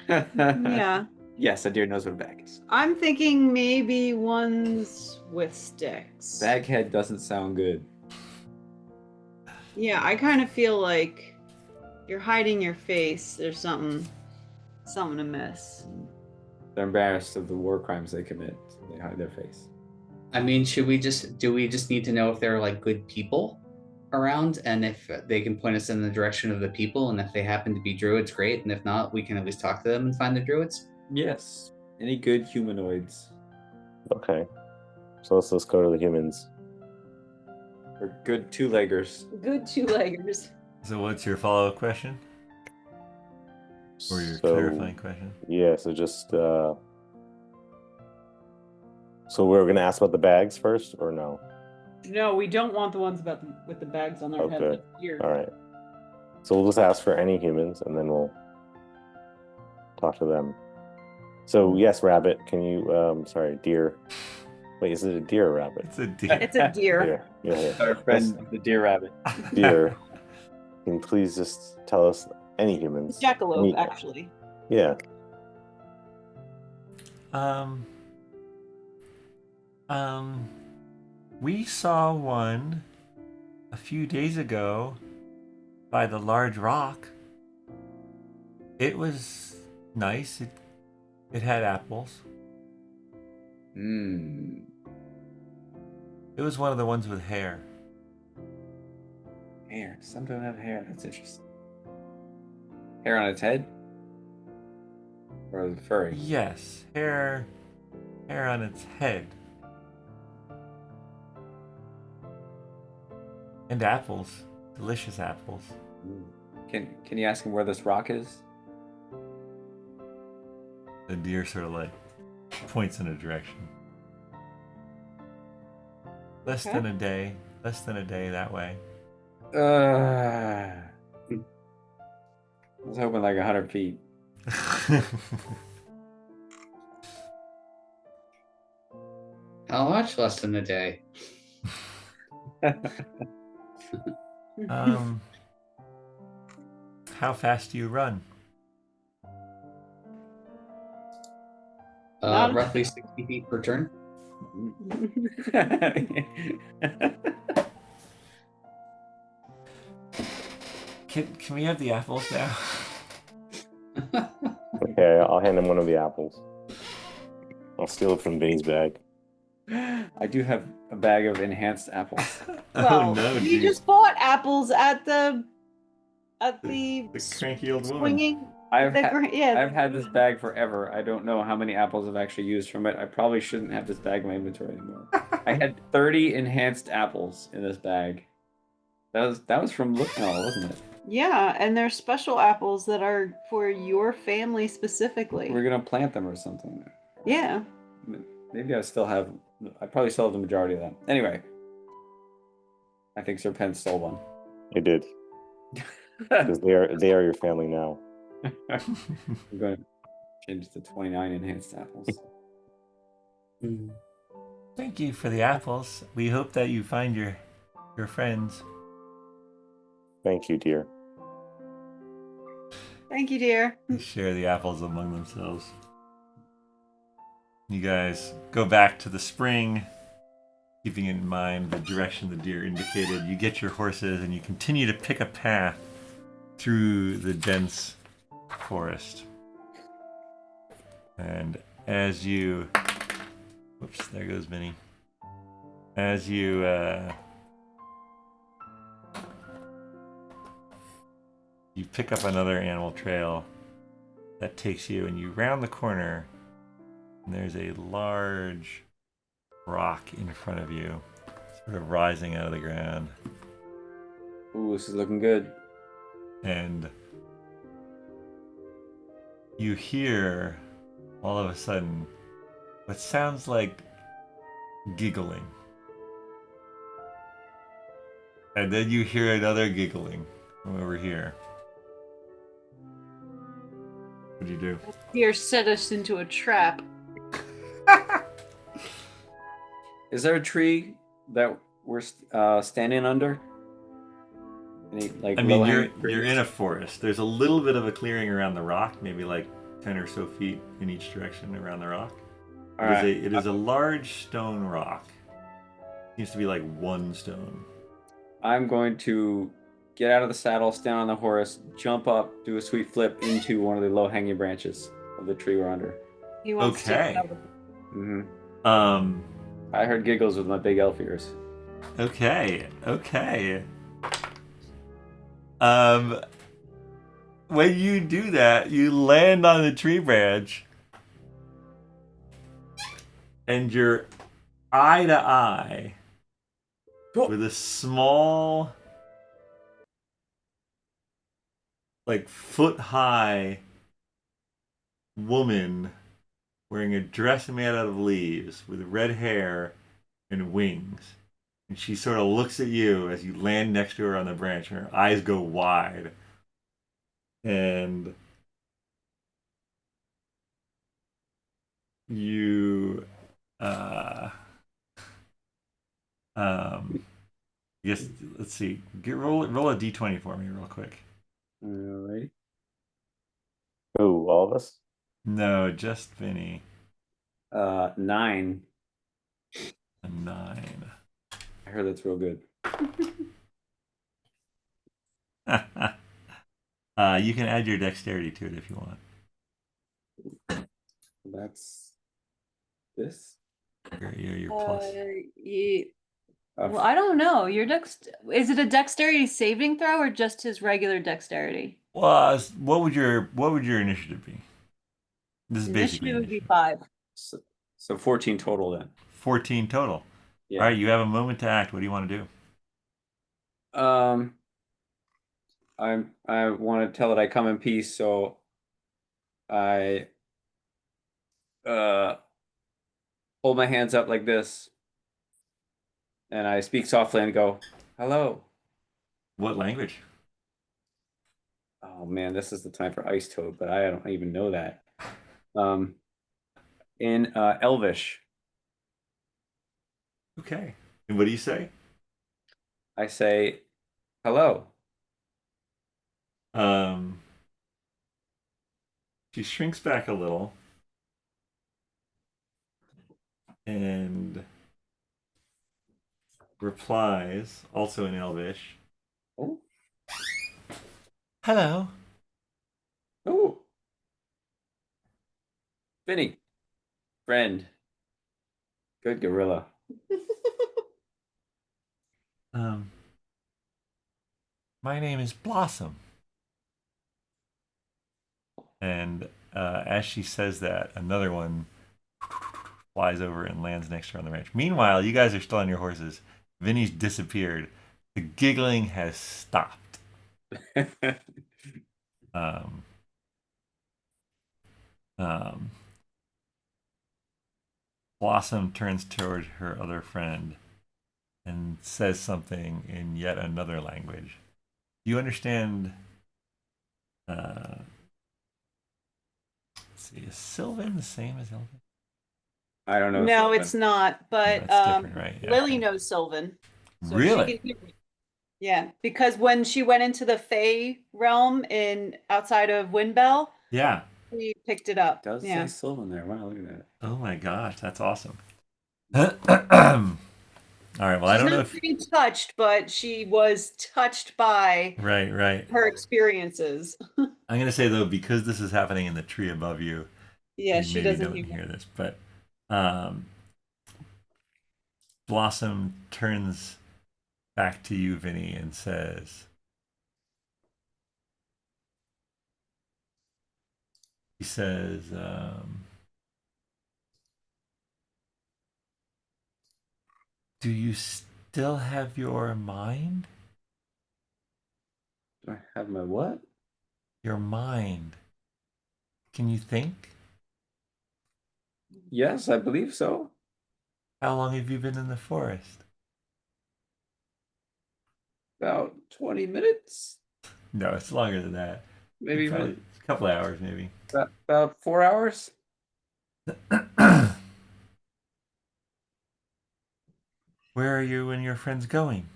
Erin. Yeah. Yes, a deer knows what a bag is. I'm thinking maybe ones with sticks. Baghead doesn't sound good. Yeah, I kind of feel like you're hiding your face. There's something amiss. They're embarrassed of the war crimes they commit. So they hide their face. I mean, do we just need to know if they're like good people around, and if they can point us in the direction of the people, and if they happen to be druids, great, and if not, we can at least talk to them and find the druids? Yes. Any good humanoids? Okay. So let's go to the humans. Or good two-leggers? Good two-leggers. So what's your follow-up question? Or your So, clarifying question? Yeah, so just so we're gonna ask about the bags first, or no? No, we don't want the ones with the bags on their head. Okay. That's weird. All right. So we'll just ask for any humans, and then we'll talk to them. So yes, rabbit. Can you? Sorry, deer. Wait, is it a deer or rabbit? It's a deer. It's a deer. Yeah. Our friend, the deer rabbit. Deer. Can you please just tell us any humans? Jackalope, actually. Yeah. We saw one a few days ago by the large rock. It was nice. It had apples. Hmm. It was one of the ones with hair. Hair. Some don't have hair. That's interesting. Hair on its head? Or is it furry? Yes, hair on its head. And apples. Delicious apples. Can you ask him where this rock is? The deer sort of like points in a direction. Less than a day that way. I was hoping like 100 feet. How much less than a day? How fast do you run? Roughly 60 feet per turn. Can we have the apples now? Okay, I'll hand him one of the apples. I'll steal it from Vinny's bag. I do have a bag of enhanced apples. Well, Oh no, we dude. just bought apples at the The cranky old woman. swinging. I've Yeah. had this bag forever. I don't know how many apples I've actually used from it. I probably shouldn't have this bag in my inventory anymore. I had 30 enhanced apples in this bag. That was from Looknall, wasn't it? Yeah, and they're special apples that are for your family specifically. We're gonna plant them or something. Yeah. Maybe I probably still have the majority of them. Anyway, I think Sir Penn stole one. I did. Because they are your family now. I'm going to change it to 29 enhanced apples. Thank you for the apples. We hope that you find your friends. Thank you, dear. Thank you, dear. They share the apples among themselves. You guys go back to the spring, keeping in mind the direction the deer indicated. You get your horses and you continue to pick a path through the dense forest. And as you... Whoops, there goes Vinny. As you... You pick up another animal trail that takes you, and you round the corner, and there's a large rock in front of you, sort of rising out of the ground. Ooh, this is looking good. And you hear, all of a sudden, what sounds like giggling. And then you hear another giggling from over here. What do you do? Deer set us into a trap. Is there a tree that we're standing under? Any, like, I mean, low-hanging you're trees? in a forest. There's a little bit of a clearing around the rock, maybe like 10 or so feet in each direction around the rock. All right. It is a large stone rock. Seems to be like one stone. I'm going to get out of the saddle, stand on the horse, jump up, do a sweet flip into one of the low-hanging branches of the tree we're under. He wants Okay. to. Mm-hmm. I heard giggles with my big elf ears. Okay. When you do that, you land on the tree branch, and you're eye to eye with a small, like foot-high woman wearing a dress made out of leaves with red hair and wings. And she sort of looks at you as you land next to her on the branch, and her eyes go wide. And you, I guess, let's see. Roll a d20 for me real quick. Alright. Who, all of us? No, just Vinny. 9. A 9. I heard that's real good. You can add your dexterity to it if you want. That's this. Your plus. Well, I don't know. Is it a dexterity saving throw or just his regular dexterity? Well, what would your initiative be? This is basically Initiative would be initiative. 5. So 14 total then. 14 total. Yeah. All right, you have a moment to act. What do you want to do? I want to tell it I come in peace, so I hold my hands up like this, and I speak softly and go, "Hello." What language? Oh man, this is the time for Ice Toad, but I don't even know that. In Elvish, Okay. And what do you say? I say, "Hello." Um, she shrinks back a little and replies, also in Elvish, Oh, "Hello." oh, Vinny, friend, good gorilla. Um, my name is Blossom. And as she says that, another one flies over and lands next to her on the ranch. Meanwhile, you guys are still on your horses. Vinny's disappeared. The giggling has stopped. Um, um, Blossom turns toward her other friend and says something in yet another language. Do you understand? Let's see, is Sylvan the same as Elven? I don't know. No, Sylvan. it's not. But No, it's different, right? Yeah. Lily knows Sylvan. So Really? She can hear me. Yeah, because when she went into the Fey realm in outside of Windbell, Yeah. she picked it up. It does Yeah. say Sylvan there. Wow, look at that. Oh my gosh, that's awesome. All right. Well, I She's don't know not if being touched, but she was touched by right. her experiences. I'm gonna say though, because this is happening in the tree above you, Yeah, you she maybe doesn't don't hear. hear this, but um, Blossom turns back to you, Vinny, and says, "He says, do you still have your mind? Do I have my what? Your mind? Can you think? Yes, I believe so. How long have you been in the forest?" About 20 minutes, No, it's longer than that. maybe Probably a couple of hours, maybe. about 4 hours. Where are you and your friends going?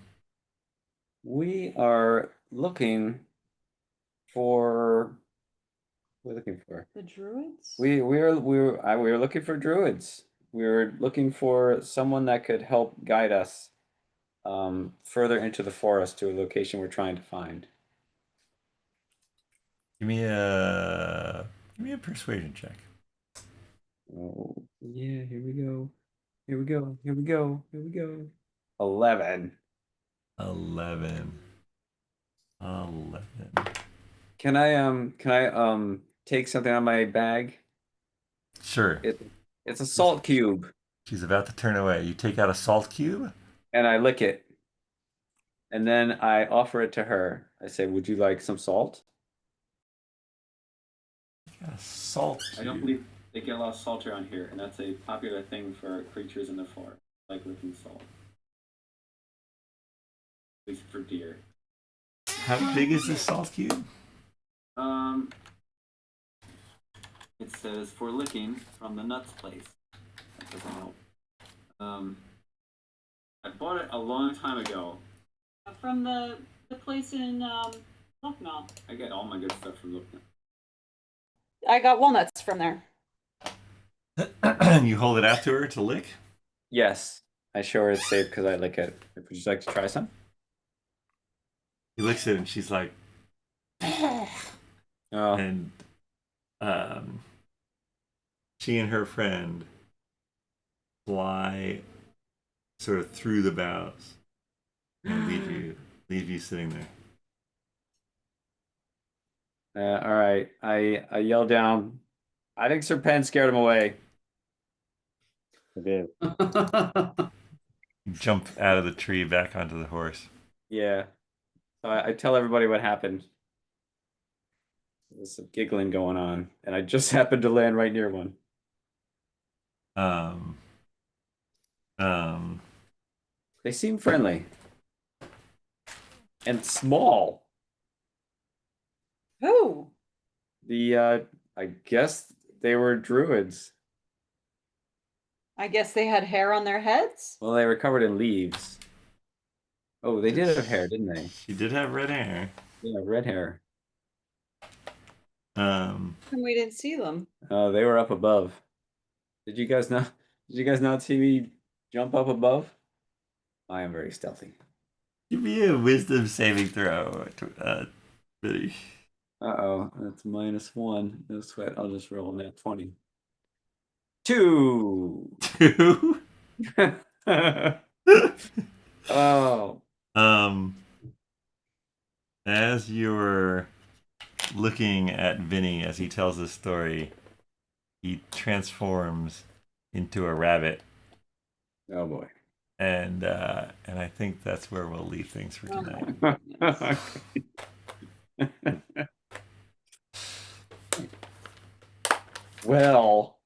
We are looking for. We're looking for. The druids? We were looking for druids. We were looking for someone that could help guide us further into the forest to a location we're trying to find. Give me a persuasion check. Oh yeah, here we go. Here we go. Here we go. Here we go. 11. 11. 11. Can I take something out of my bag? Sure. It's a salt cube, She's about to turn away. You take out a salt cube? and I lick it. And then I offer it to her. I say, "Would you like some salt?" A salt cube. I don't believe they get a lot of salt around here, and that's a popular thing for creatures in the forest, like licking salt. At least for deer. How big is this salt cube? It says for licking from the nuts place. That doesn't help. I bought it a long time ago. From the place in Lucknow. I get all my good stuff from Lucknow. I got walnuts from there. You hold it out to her to lick? Yes, I show her it's safe because I lick it. Would you like to try some? He licks it and she's like, Oh, and she and her friend fly sort of through the boughs and leave you sitting there. All right. I yell down. I think Sir Pen scared him away. I did. You jump out of the tree back onto the horse. Yeah. So I tell everybody what happened. There's some giggling going on, and I just happened to land right near one. Um, um, They seem friendly and small. Who? I guess they were druids. I guess they had hair on their heads. Well, they were covered in leaves. Oh, they did have hair, didn't they? she did have red hair. Yeah, red hair. Um, And we didn't see them. Oh, they were up above. Did you guys not see me jump up above? I am very stealthy. give me a wisdom saving throw, Vinny. Uh-oh, that's -1. No sweat. I'll just roll on that 20. 2. 2. Oh. As you're looking at Vinny as he tells this story, he transforms into a rabbit, Oh boy. and I think that's where we'll leave things for tonight. Well,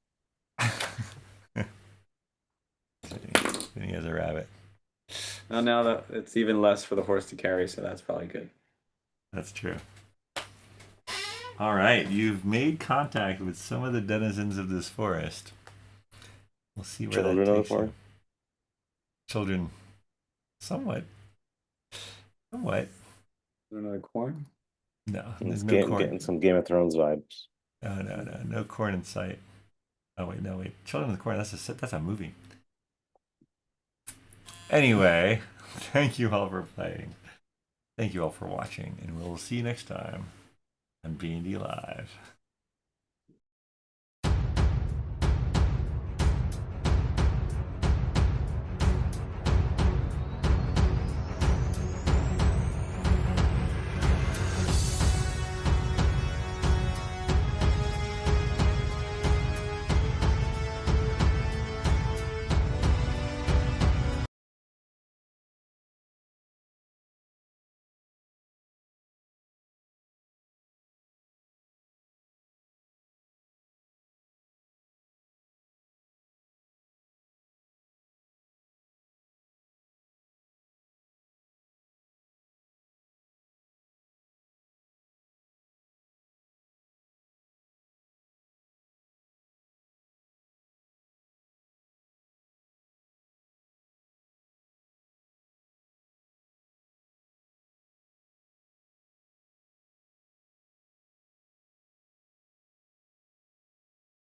Vinny is a rabbit. well, now that it's even less for the horse to carry, so that's probably good. That's true. All right, you've made contact with some of the denizens of this forest. We'll see where Children that of the takes you. forest? Children, somewhat. Another corn? No, It's there's no corn. getting some Game of Thrones vibes. No corn in sight. Oh wait, no wait. Children of the Corn. That's a movie. Anyway, thank you all for playing. Thank you all for watching, and we'll see you next time on BND Live.